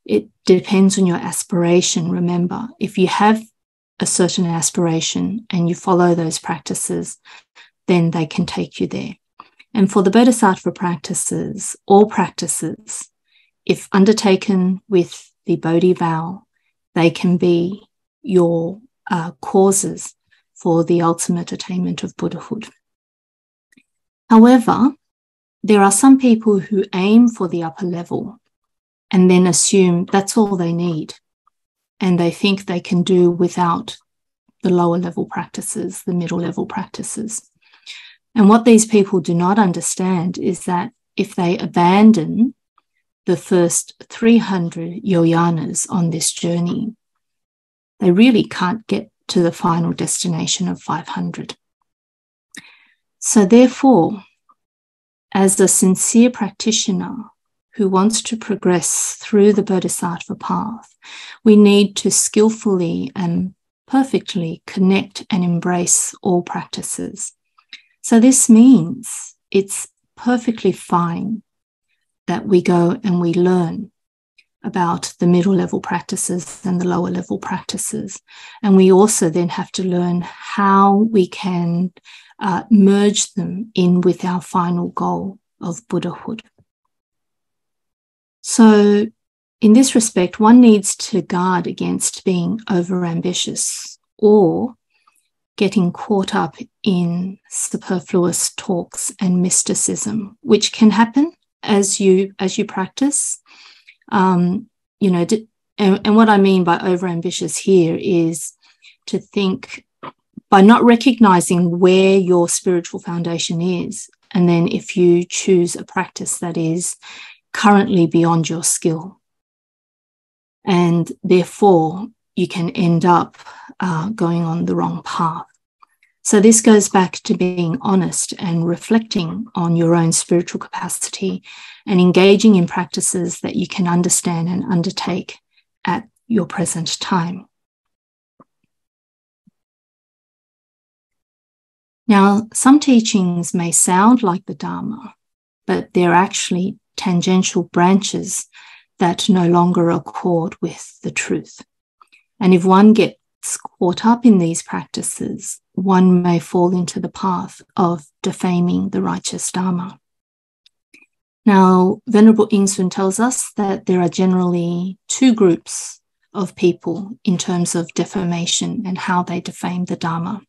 It depends on your aspiration. Remember, if you have a certain aspiration and you follow those practices, then they can take you there. And for the Bodhisattva practices, all practices, if undertaken with the Bodhi vow, they can be your causes for the ultimate attainment of Buddhahood. However, there are some people who aim for the upper level and then assume that's all they need, and they think they can do without the lower level practices, the middle level practices. And what these people do not understand is that if they abandon the first 300 yojanas on this journey, they really can't get to the final destination of 500. So therefore, as a sincere practitioner who wants to progress through the Bodhisattva path, we need to skillfully and perfectly connect and embrace all practices. So this means it's perfectly fine that we go and we learn about the middle level practices and the lower level practices. And we also then have to learn how we can merge them in with our final goal of Buddhahood. So in this respect, one needs to guard against being overambitious or getting caught up in superfluous talks and mysticism, which can happen as you practice. And what I mean by overambitious here is to think by not recognizing where your spiritual foundation is, and then if you choose a practice that is currently beyond your skill, and therefore you can end up going on the wrong path. So this goes back to being honest and reflecting on your own spiritual capacity and engaging in practices that you can understand and undertake at your present time. Now, some teachings may sound like the Dharma, but they're actually tangential branches that no longer accord with the truth. And if one gets caught up in these practices, one may fall into the path of defaming the righteous Dharma. Now, Venerable Yin-Shun tells us that there are generally two groups of people in terms of defamation and how they defame the Dharma.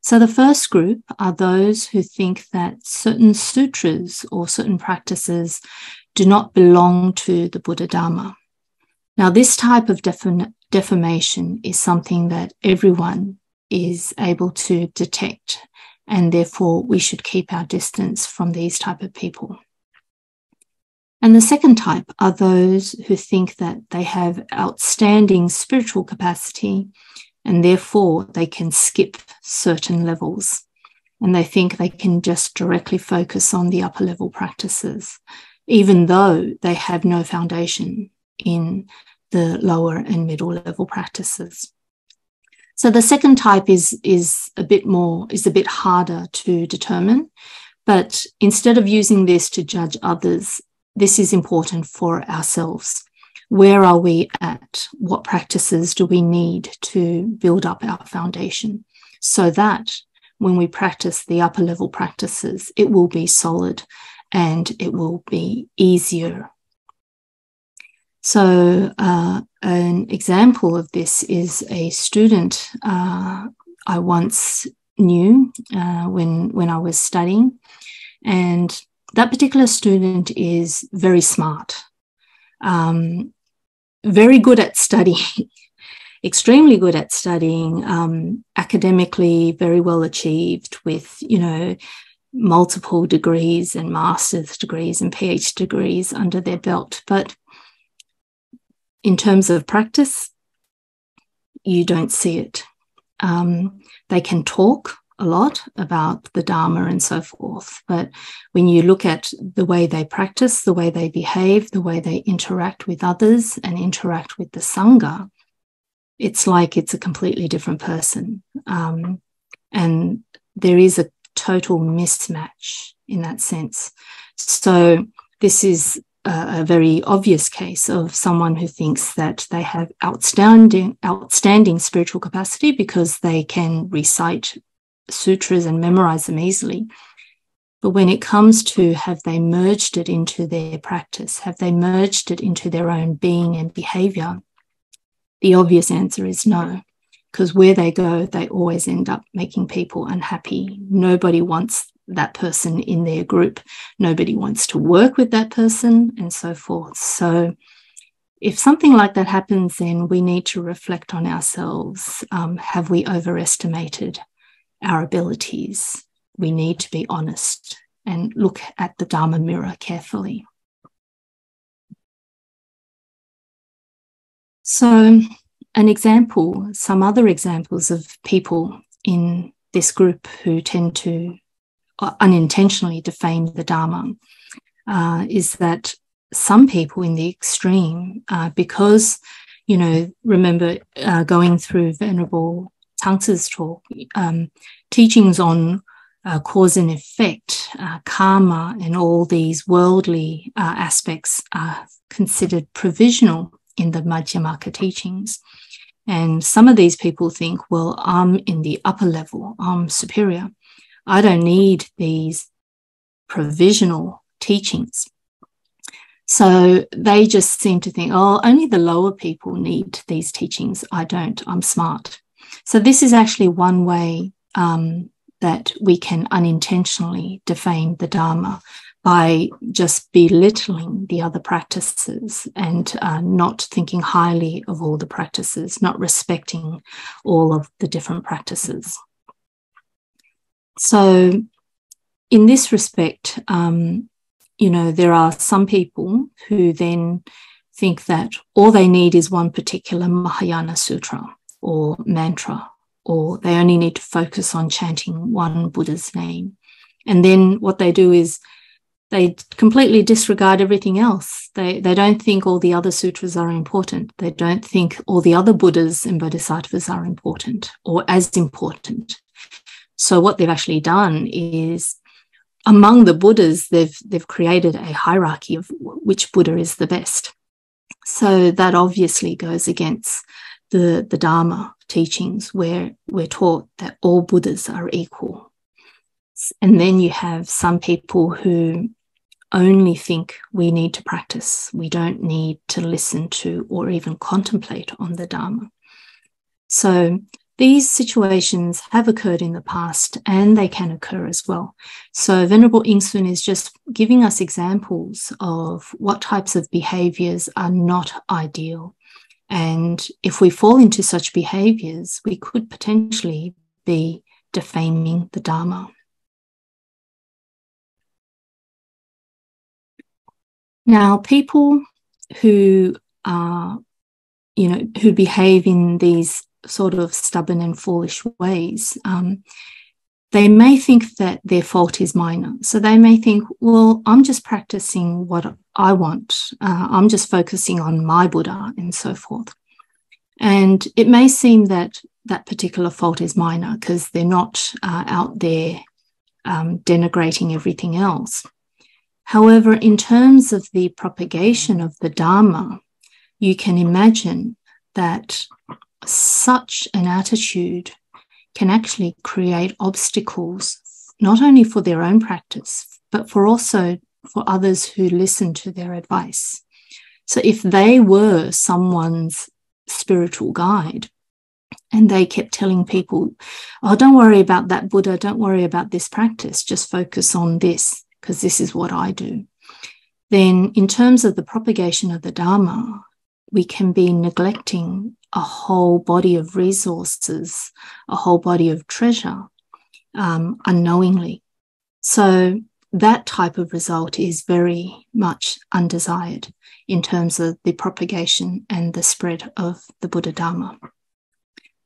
So the first group are those who think that certain sutras or certain practices do not belong to the Buddha Dharma. Now, this type of defamation is something that everyone is able to detect, and therefore we should keep our distance from these type of people. And the second type are those who think that they have outstanding spiritual capacity and therefore they can skip certain levels, and they think they can just directly focus on the upper level practices, even though they have no foundation in the lower and middle level practices. So the second type is a bit harder to determine, but instead of using this to judge others, this is important for ourselves. Where are we at? What practices do we need to build up our foundation so that when we practice the upper level practices, it will be solid and it will be easier. So an example of this is a student I once knew when I was studying, and that particular student is very smart, very good at studying, extremely good at studying, academically very well achieved with, multiple degrees and master's degrees and PhD degrees under their belt. But in terms of practice, you don't see it. They can talk a lot about the Dharma and so forth, but when you look at the way they practice, the way they behave, the way they interact with others and interact with the Sangha, it's like it's a completely different person. And there is total mismatch in that sense. So this is a very obvious case of someone who thinks that they have outstanding spiritual capacity because they can recite sutras and memorize them easily. But when it comes to, have they merged it into their practice? Have they merged it into their own being and behavior? The obvious answer is no, because where they go, they always end up making people unhappy. Nobody wants that person in their group. Nobody wants to work with that person, and so forth. So if something like that happens, then we need to reflect on ourselves. Have we overestimated our abilities? We need to be honest and look at the Dharma mirror carefully. So some other examples of people in this group who tend to unintentionally defame the Dharma is that some people in the extreme, because, remember going through Venerable Tangsa's talk, teachings on cause and effect, karma, and all these worldly aspects are considered provisional in the Madhyamaka teachings. And some of these people think, well, I'm in the upper level, I'm superior. I don't need these provisional teachings. So they just seem to think, oh, only the lower people need these teachings. I don't, I'm smart. So this is actually one way that we can unintentionally defame the Dharma, by just belittling the other practices and not thinking highly of all the practices, not respecting all of the different practices. So in this respect, there are some people who then think that all they need is one particular Mahayana sutra or mantra, or they only need to focus on chanting one Buddha's name. And then what they do is they completely disregard everything else. They don't think all the other sutras are important. They don't think all the other Buddhas and Bodhisattvas are important or as important. So what they've actually done is, among the Buddhas, they've created a hierarchy of which Buddha is the best. So that obviously goes against the Dharma teachings, where we're taught that all Buddhas are equal. And then you have some people who only think we need to practice. We don't need to listen to or even contemplate on the Dharma. So these situations have occurred in the past, and they can occur as well. So Venerable Yin-Shun is just giving us examples of what types of behaviors are not ideal. And if we fall into such behaviors, we could potentially be defaming the Dharma. Now, people who are, who behave in these sort of stubborn and foolish ways, they may think that their fault is minor. So they may think, well, I'm just practicing what I want. I'm just focusing on my Buddha and so forth. And it may seem that that particular fault is minor because they're not out there denigrating everything else. However, in terms of the propagation of the Dharma, you can imagine that such an attitude can actually create obstacles, not only for their own practice, but for others who listen to their advice. So if they were someone's spiritual guide and they kept telling people, oh, don't worry about that Buddha, don't worry about this practice, just focus on this, because this is what I do, then in terms of the propagation of the Dharma, we can be neglecting a whole body of resources, a whole body of treasure, unknowingly. So that type of result is very much undesired in terms of the propagation and the spread of the Buddha Dharma.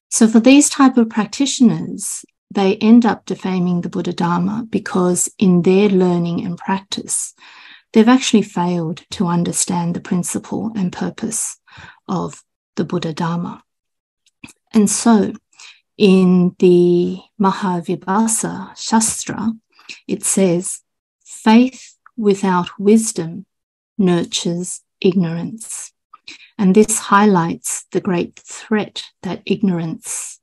So for these type of practitioners, they end up defaming the Buddha Dharma because in their learning and practice, they've actually failed to understand the principle and purpose of the Buddha Dharma. And so in the Mahavibhasa Shastra, it says, faith without wisdom nurtures ignorance. And this highlights the great threat that ignorance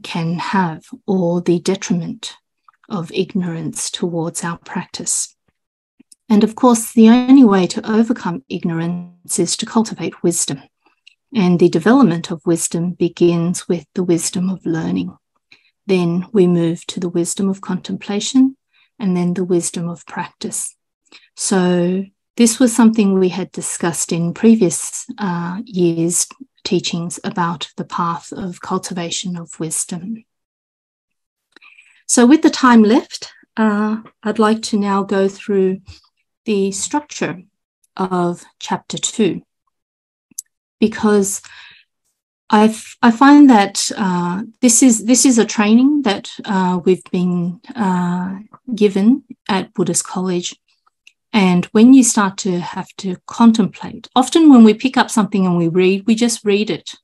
can have, or the detriment of ignorance towards our practice. And of course, the only way to overcome ignorance is to cultivate wisdom. And the development of wisdom begins with the wisdom of learning. Then we move to the wisdom of contemplation, and then the wisdom of practice. So this was something we had discussed in previous years' teachings about the path of cultivation of wisdom. So with the time left, I'd like to now go through the structure of chapter 2, because I find that this is a training that we've been given at Buddhist College. And when you start to have to contemplate, often when we pick up something and we read, we just read it,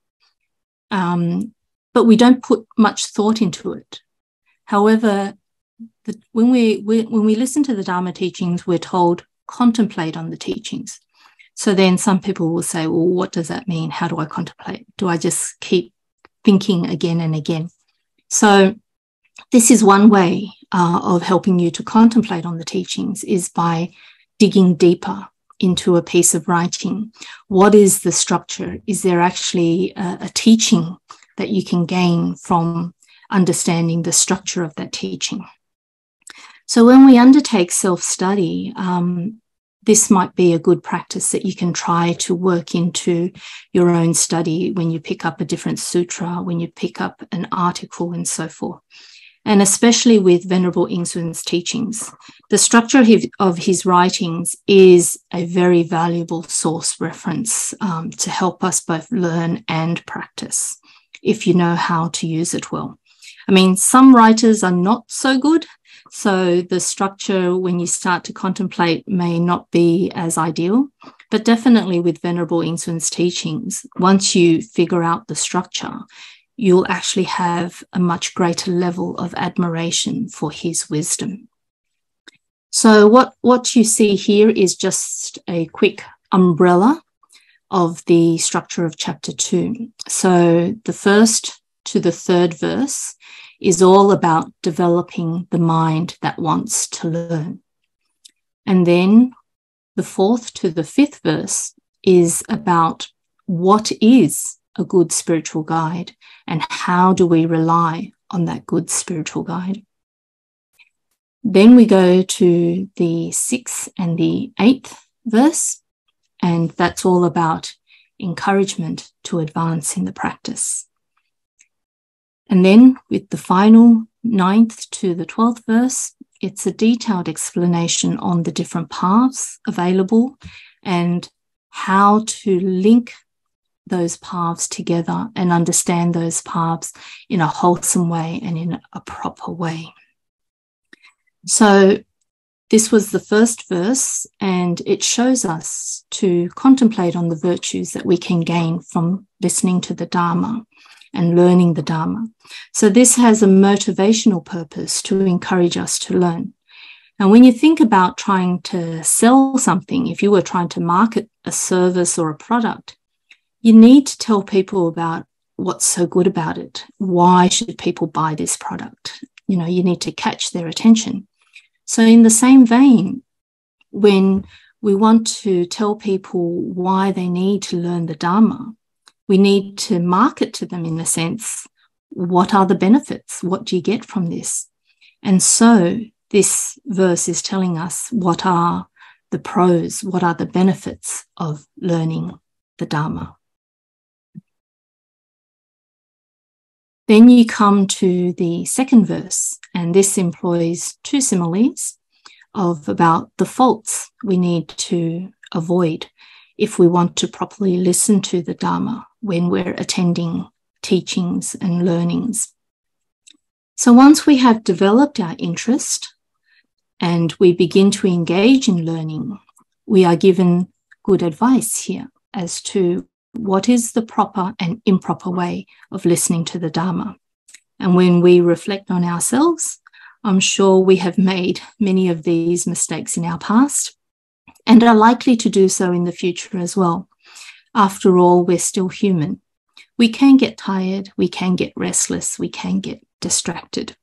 but we don't put much thought into it. However, when we listen to the Dharma teachings, we're told contemplate on the teachings. So then some people will say, well, what does that mean? How do I contemplate? Do I just keep thinking again and again? So this is one way of helping you to contemplate on the teachings, is by digging deeper into a piece of writing. What is the structure? Is there actually a teaching that you can gain from understanding the structure of that teaching? So when we undertake self-study, this might be a good practice that you can try to work into your own study when you pick up a different sutra, when you pick up an article and so forth. And especially with Venerable Yin-Shun's teachings, the structure of his writings is a very valuable source reference to help us both learn and practice, if you know how to use it well. I mean, some writers are not so good, so the structure when you start to contemplate may not be as ideal, but definitely with Venerable Yin-Shun's teachings, once you figure out the structure, you'll actually have a much greater level of admiration for his wisdom. So what you see here is just a quick umbrella of the structure of chapter 2. So the first to the third verse is all about developing the mind that wants to learn. And then the fourth to the fifth verse is about what is a good spiritual guide and how do we rely on that good spiritual guide. Then we go to the 6th and the 8th verse, and that's all about encouragement to advance in the practice. And then with the final 9th to the 12th verse, it's a detailed explanation on the different paths available and how to link those paths together and understand those paths in a wholesome way and in a proper way. So this was the first verse, and it shows us to contemplate on the virtues that we can gain from listening to the Dharma and learning the Dharma. So this has a motivational purpose to encourage us to learn. And when you think about trying to sell something, if you were trying to market a service or a product, you need to tell people about what's so good about it. Why should people buy this product? You know, you need to catch their attention. So in the same vein, when we want to tell people why they need to learn the Dharma, we need to market to them in the sense, what are the benefits? What do you get from this? And so this verse is telling us what are the pros, what are the benefits of learning the Dharma. Then you come to the second verse, and this employs two similes of about the faults we need to avoid if we want to properly listen to the Dharma when we're attending teachings and learnings. So once we have developed our interest and we begin to engage in learning, we are given good advice here as to what is the proper and improper way of listening to the Dharma. And when we reflect on ourselves, I'm sure we have made many of these mistakes in our past and are likely to do so in the future as well. After all, we're still human. We can get tired, we can get restless, we can get distracted.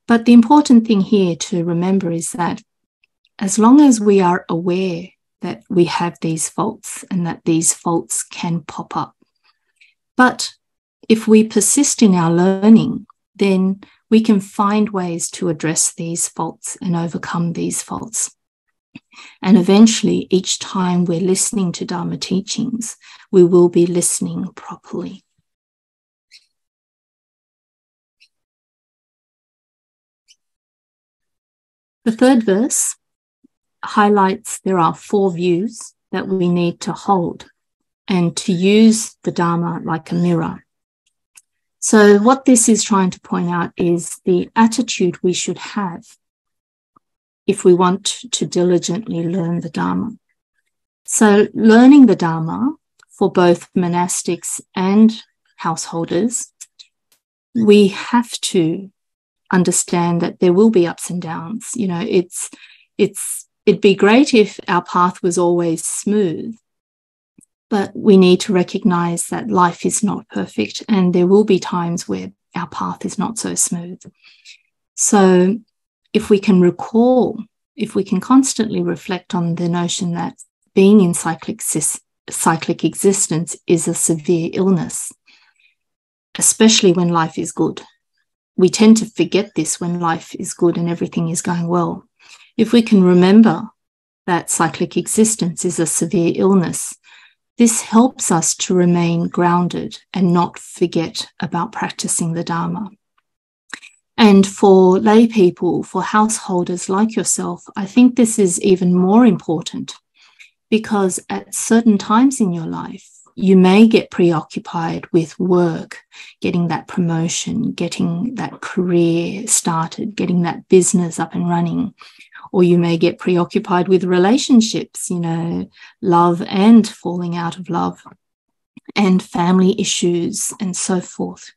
But the important thing here to remember is that as long as we are aware that we have these faults and that these faults can pop up, but if we persist in our learning, then we can find ways to address these faults and overcome these faults. And eventually, each time we're listening to Dharma teachings, we will be listening properly. The third verse highlights there are 4 views that we need to hold and to use the Dharma like a mirror. So what this is trying to point out is the attitude we should have if we want to diligently learn the Dharma. So learning the Dharma for both monastics and householders, we have to understand that there will be ups and downs. You know, it'd be great if our path was always smooth, but we need to recognize that life is not perfect and there will be times where our path is not so smooth. So if we can constantly reflect on the notion that being in cyclic existence is a severe illness, especially when life is good. We tend to forget this when life is good and everything is going well. If we can remember that cyclic existence is a severe illness, this helps us to remain grounded and not forget about practicing the Dharma. And for lay people, for householders like yourself, I think this is even more important because at certain times in your life, you may get preoccupied with work, getting that promotion, getting that career started, getting that business up and running. Or you may get preoccupied with relationships, you know, love and falling out of love, and family issues and so forth.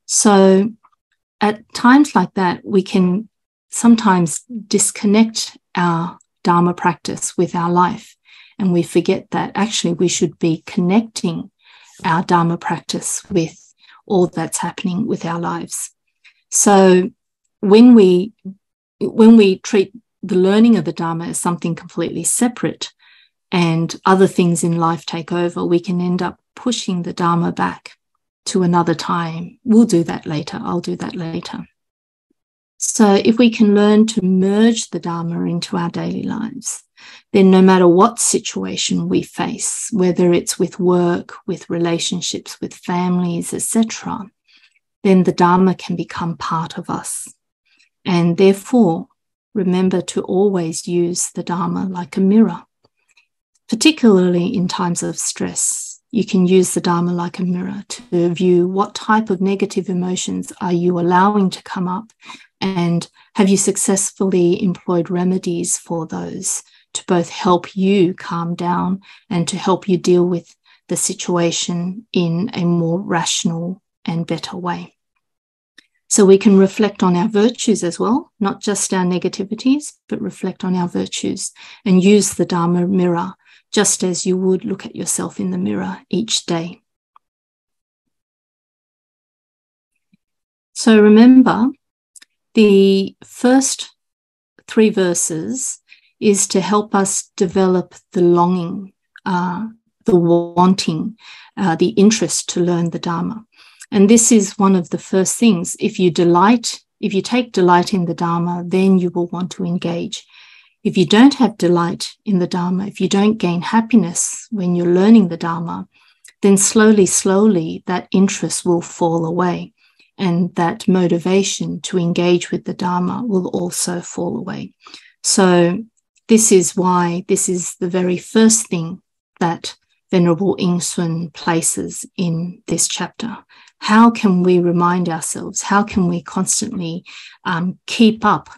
So at times like that, we can sometimes disconnect our Dharma practice with our life. And we forget that actually we should be connecting our Dharma practice with all that's happening with our lives. So when we treat the learning of the Dharma as something completely separate and other things in life take over, we can end up pushing the Dharma back to another time. We'll do that later. I'll do that later. So if we can learn to merge the Dharma into our daily lives, then no matter what situation we face, whether it's with work, with relationships, with families, etc., then the Dharma can become part of us. And therefore, remember to always use the Dharma like a mirror, particularly in times of stress. You can use the Dharma like a mirror to view what type of negative emotions are you allowing to come up, and have you successfully employed remedies for those to both help you calm down and to help you deal with the situation in a more rational and better way. So we can reflect on our virtues as well, not just our negativities, but reflect on our virtues and use the Dharma mirror just as you would look at yourself in the mirror each day. So remember, the first 3 verses is to help us develop the longing, the wanting, the interest to learn the Dharma. And this is one of the first things. If you take delight in the Dharma, then you will want to engage. If you don't have delight in the Dharma, if you don't gain happiness when you're learning the Dharma, then slowly that interest will fall away. And that motivation to engage with the Dharma will also fall away. So this is why this is the very first thing that Venerable Yin-Shun places in this chapter. How can we remind ourselves? How can we constantly keep up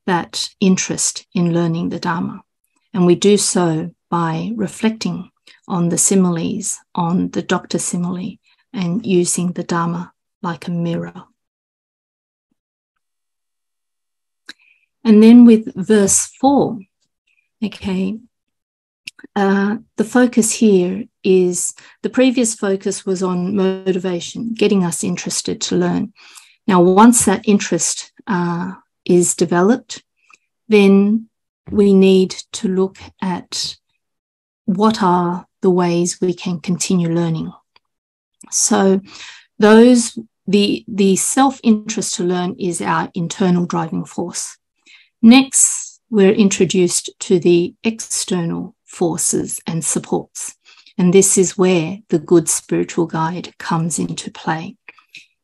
that interest in learning the Dharma? And we do so by reflecting on the similes, on the doctor simile, and using the Dharma like a mirror. And then with verse 4, okay, the focus here is, the previous focus was on motivation, getting us interested to learn. Now, once that interest is developed, then we need to look at what are the ways we can continue learning. So the self-interest to learn is our internal driving force. Next, we're introduced to the external forces and supports. And this is where the good spiritual guide comes into play.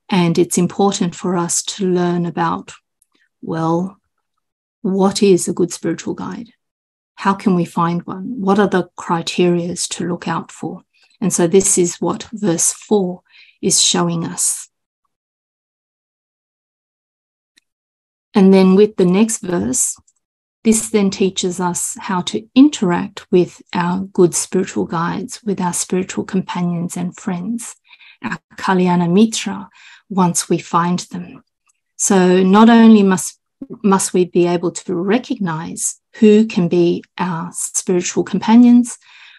And it's important for us to learn about, well, what is a good spiritual guide? How can we find one? What are the criteria to look out for? And so this is what verse 4 is showing us. And then with the next verse, this then teaches us how to interact with our good spiritual guides, with our spiritual companions and friends, our Kalyana Mitra, once we find them. So not only must we be able to recognize who can be our spiritual companions,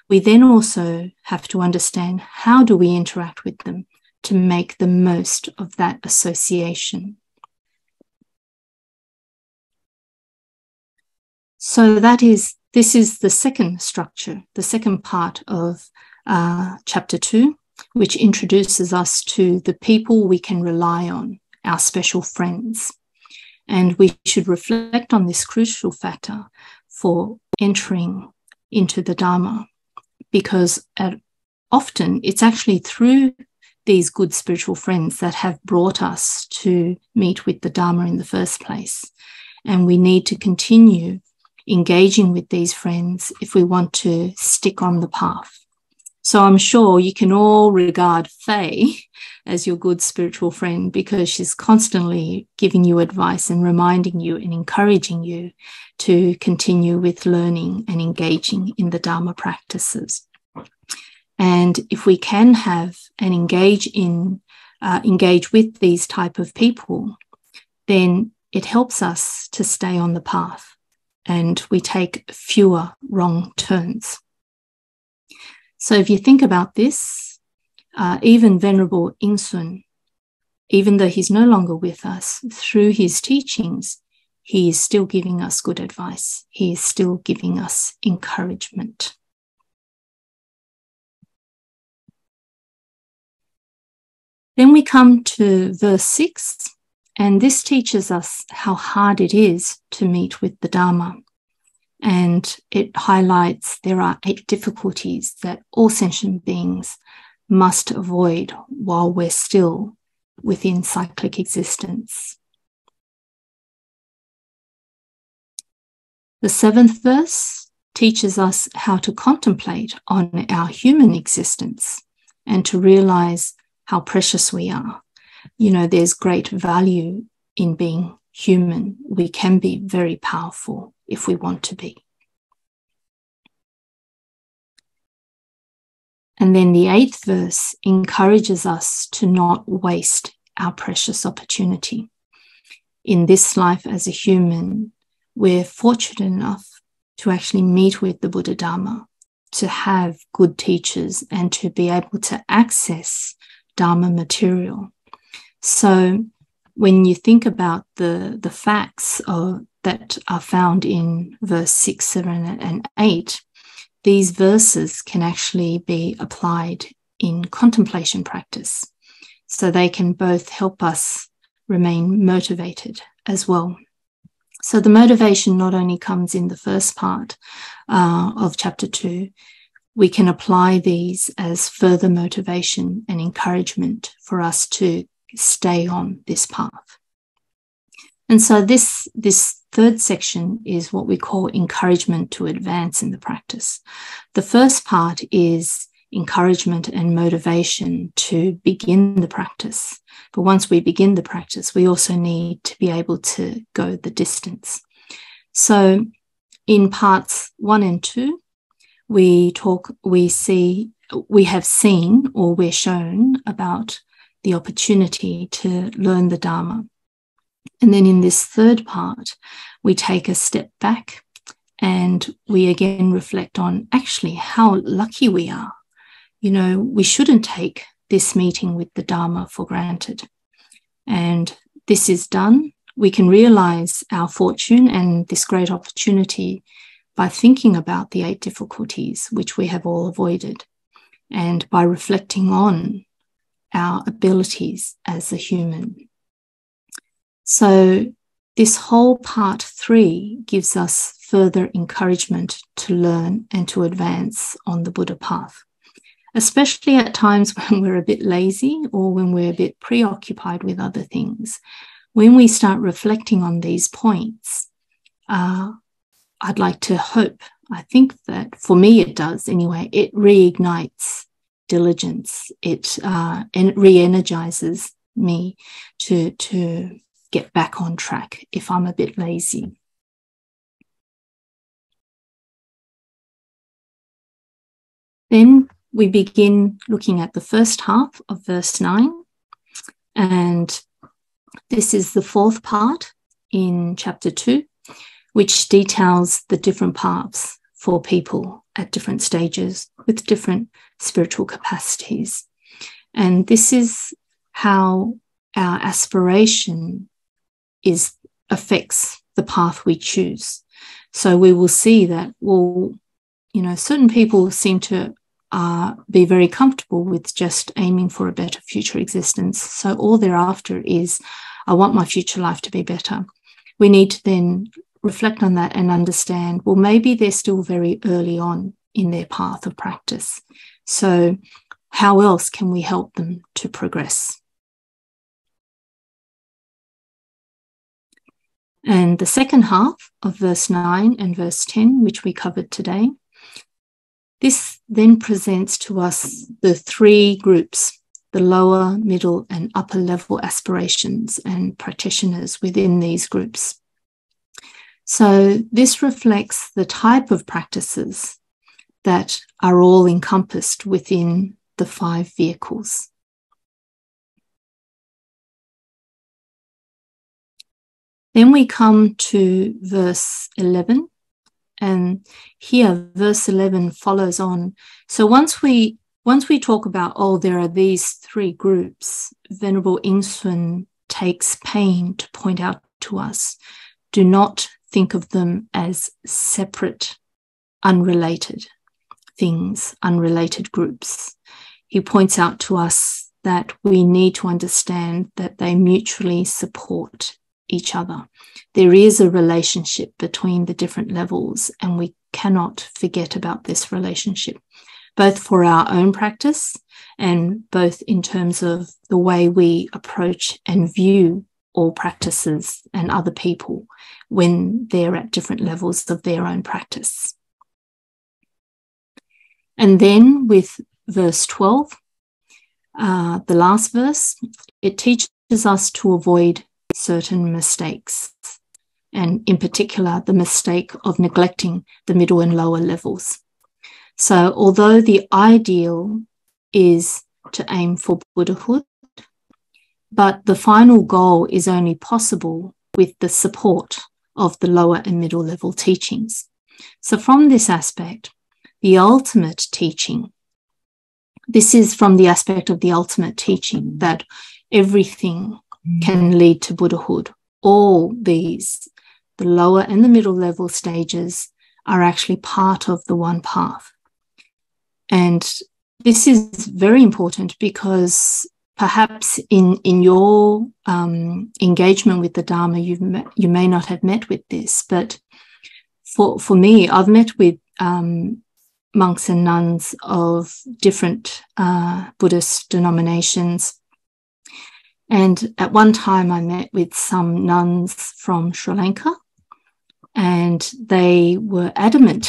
we then also have to understand how do we interact with them to make the most of that association. So this is the second structure, the second part of chapter 2, which introduces us to the people we can rely on, our special friends. And we should reflect on this crucial factor for entering into the Dharma, because often it's actually through these good spiritual friends that have brought us to meet with the Dharma in the first place. And we need to continue engaging with these friends if we want to stick on the path. So I'm sure you can all regard Faye as your good spiritual friend, because she's constantly giving you advice and reminding you and encouraging you to continue with learning and engaging in the Dharma practices. And if we can have and engage with these type of people, then it helps us to stay on the path and we take fewer wrong turns. So if you think about this, even Venerable Yin-Shun, even though he's no longer with us, through his teachings, he is still giving us good advice. He is still giving us encouragement. Then we come to verse 6, and this teaches us how hard it is to meet with the Dharma. And it highlights there are 8 difficulties that all sentient beings must avoid while we're still within cyclic existence. The 7th verse teaches us how to contemplate on our human existence and to realize how precious we are. You know, there's great value in being human. We can be very powerful if we want to be. And then the 8th verse encourages us to not waste our precious opportunity. In this life as a human, we're fortunate enough to actually meet with the Buddha Dharma, to have good teachers and to be able to access Dharma material. So when you think about the facts that are found in verse 6, 7, and 8, these verses can actually be applied in contemplation practice. So they can both help us remain motivated as well. So the motivation not only comes in the first part of chapter 2, we can apply these as further motivation and encouragement for us to stay on this path. And so this third section is what we call encouragement to advance in the practice. The first part is encouragement and motivation to begin the practice. But once we begin the practice, we also need to be able to go the distance. So in parts 1 and 2, we have seen or we're shown about the opportunity to learn the Dharma. And then in this third part, we take a step back and we again reflect on actually how lucky we are. You know, we shouldn't take this meeting with the Dharma for granted. And this is done. We can realize our fortune and this great opportunity by thinking about the 8 difficulties which we have all avoided, and by reflecting on our abilities as a human. So this whole part 3 gives us further encouragement to learn and to advance on the Buddha path, especially at times when we're a bit lazy or when we're a bit preoccupied with other things. When we start reflecting on these points, I'd like to hope, I think that for me it does anyway, it reignites diligence. It re-energizes me to get back on track if I'm a bit lazy. Then we begin looking at the first half of verse 9, and this is the 4th part in chapter 2, which details the different paths for people at different stages with different spiritual capacities. And this is how our aspiration affects the path we choose. So we will see that, well, you know, certain people seem to be very comfortable with just aiming for a better future existence. So all they're after is, I want my future life to be better. We need to then reflect on that and understand, well, maybe they're still very early on in their path of practice. So how else can we help them to progress? And the second half of verse 9 and verse 10, which we covered today, this then presents to us the 3 groups, the lower, middle, and upper level aspirations and practitioners within these groups. So this reflects the type of practices that are all encompassed within the 5 vehicles. Then we come to verse 11, and here verse 11 follows on. So once we talk about, oh, there are these 3 groups, Venerable Yin-Shun takes pain to point out to us, do not think of them as separate, unrelated things, unrelated groups. He points out to us that we need to understand that they mutually support each other. There is a relationship between the different levels, and we cannot forget about this relationship, both for our own practice and both in terms of the way we approach and view all practices and other people when they're at different levels of their own practice. And then with verse 12, the last verse, it teaches us to avoid certain mistakes, and in particular, the mistake of neglecting the middle and lower levels. So although the ideal is to aim for Buddhahood, but the final goal is only possible with the support of the lower and middle level teachings. So from this aspect, the ultimate teaching, this is from the aspect of the ultimate teaching that everything can lead to Buddhahood. All these, the lower and the middle level stages, are actually part of the one path. And this is very important because perhaps in your engagement with the Dharma, you may not have met with this, but for me, I've met with monks and nuns of different Buddhist denominations. And at one time I met with some nuns from Sri Lanka, and they were adamant.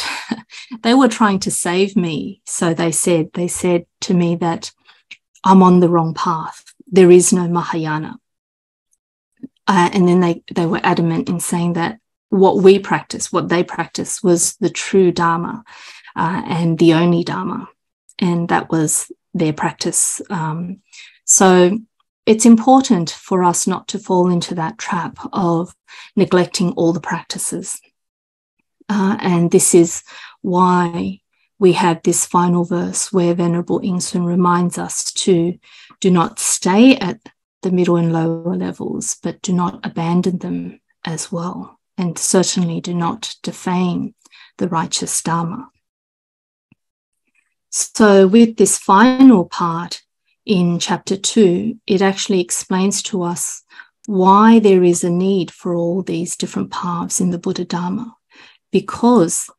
They were trying to save me. So they said to me that I'm on the wrong path. There is no Mahayana. And then they were adamant in saying that what they practiced was the true Dharma and the only Dharma. And that was their practice. So it's important for us not to fall into that trap of neglecting all the practices. And this is why we have this final verse where Venerable Yin-Shun reminds us to do not stay at the middle and lower levels, but do not abandon them as well. And certainly do not defame the righteous Dharma. So with this final part in chapter 2, it actually explains to us why there is a need for all these different paths in the Buddha Dharma, because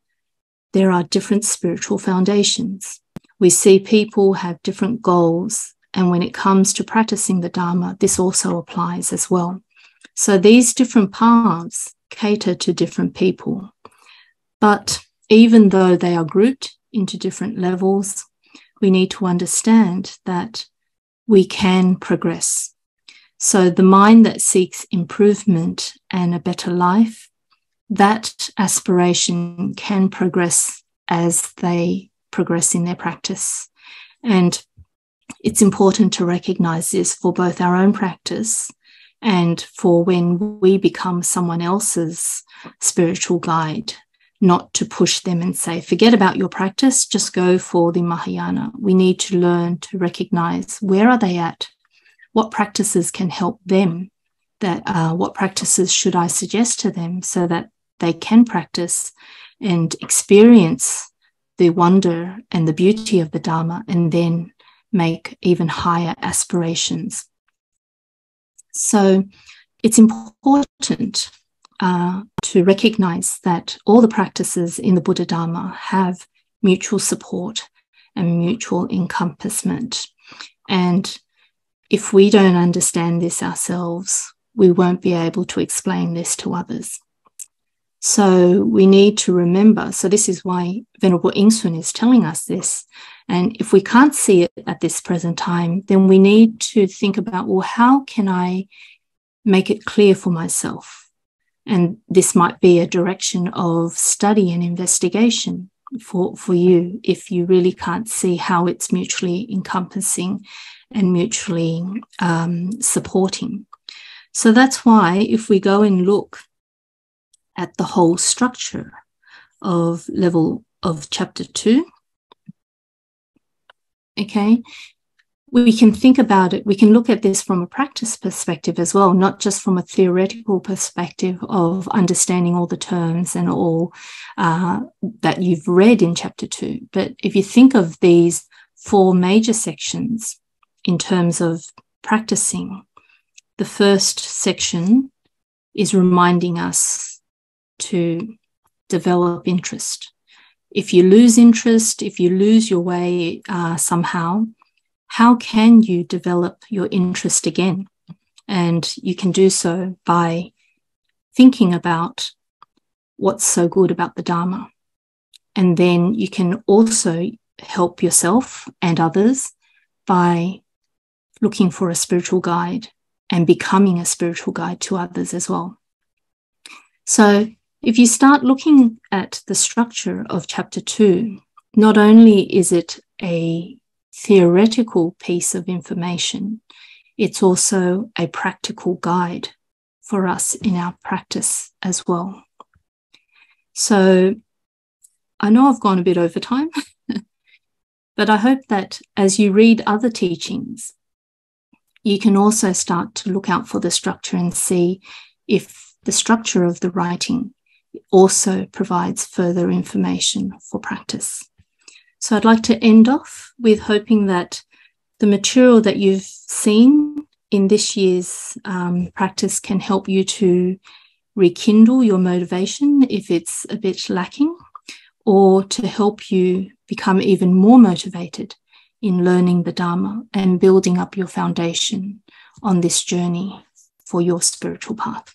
there are different spiritual foundations. We see people have different goals, and when it comes to practicing the Dharma, this also applies as well. So these different paths cater to different people. But even though they are grouped into different levels, we need to understand that we can progress. So the mind that seeks improvement and a better life, that aspiration can progress as they progress in their practice. And it's important to recognize this for both our own practice and for when we become someone else's spiritual guide, not to push them and say, forget about your practice, just go for the Mahayana. We need to learn to recognize, where are they at? What practices can help them? What practices should I suggest to them so that they can practice and experience the wonder and the beauty of the Dharma, and then make even higher aspirations. So it's important to recognize that all the practices in the Buddha Dharma have mutual support and mutual encompassment. And if we don't understand this ourselves, we won't be able to explain this to others. So we need to remember, so this is why Venerable Yin-Shun is telling us this. And if we can't see it at this present time, then we need to think about, well, how can I make it clear for myself? And this might be a direction of study and investigation for you if you really can't see how it's mutually encompassing and mutually supporting. So that's why if we go and look at the whole structure of level of chapter 2, okay, we can think about it, we can look at this from a practice perspective as well, not just from a theoretical perspective of understanding all the terms and all that you've read in chapter 2. But if you think of these 4 major sections in terms of practicing, the first section is reminding us to develop interest. If you lose interest, if you lose your way somehow, how can you develop your interest again? And you can do so by thinking about what's so good about the Dharma. And then you can also help yourself and others by looking for a spiritual guide and becoming a spiritual guide to others as well. So if you start looking at the structure of chapter 2, not only is it a theoretical piece of information, it's also a practical guide for us in our practice as well. So I know I've gone a bit over time, but I hope that as you read other teachings, you can also start to look out for the structure and see if the structure of the writing also provides further information for practice. So I'd like to end off with hoping that the material that you've seen in this year's practice can help you to rekindle your motivation if it's a bit lacking, or to help you become even more motivated in learning the Dharma and building up your foundation on this journey for your spiritual path.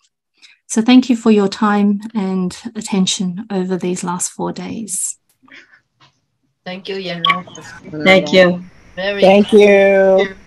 So thank you for your time and attention over these last 4 days. Thank you, Yan-Rong. Thank you. Very Thank you.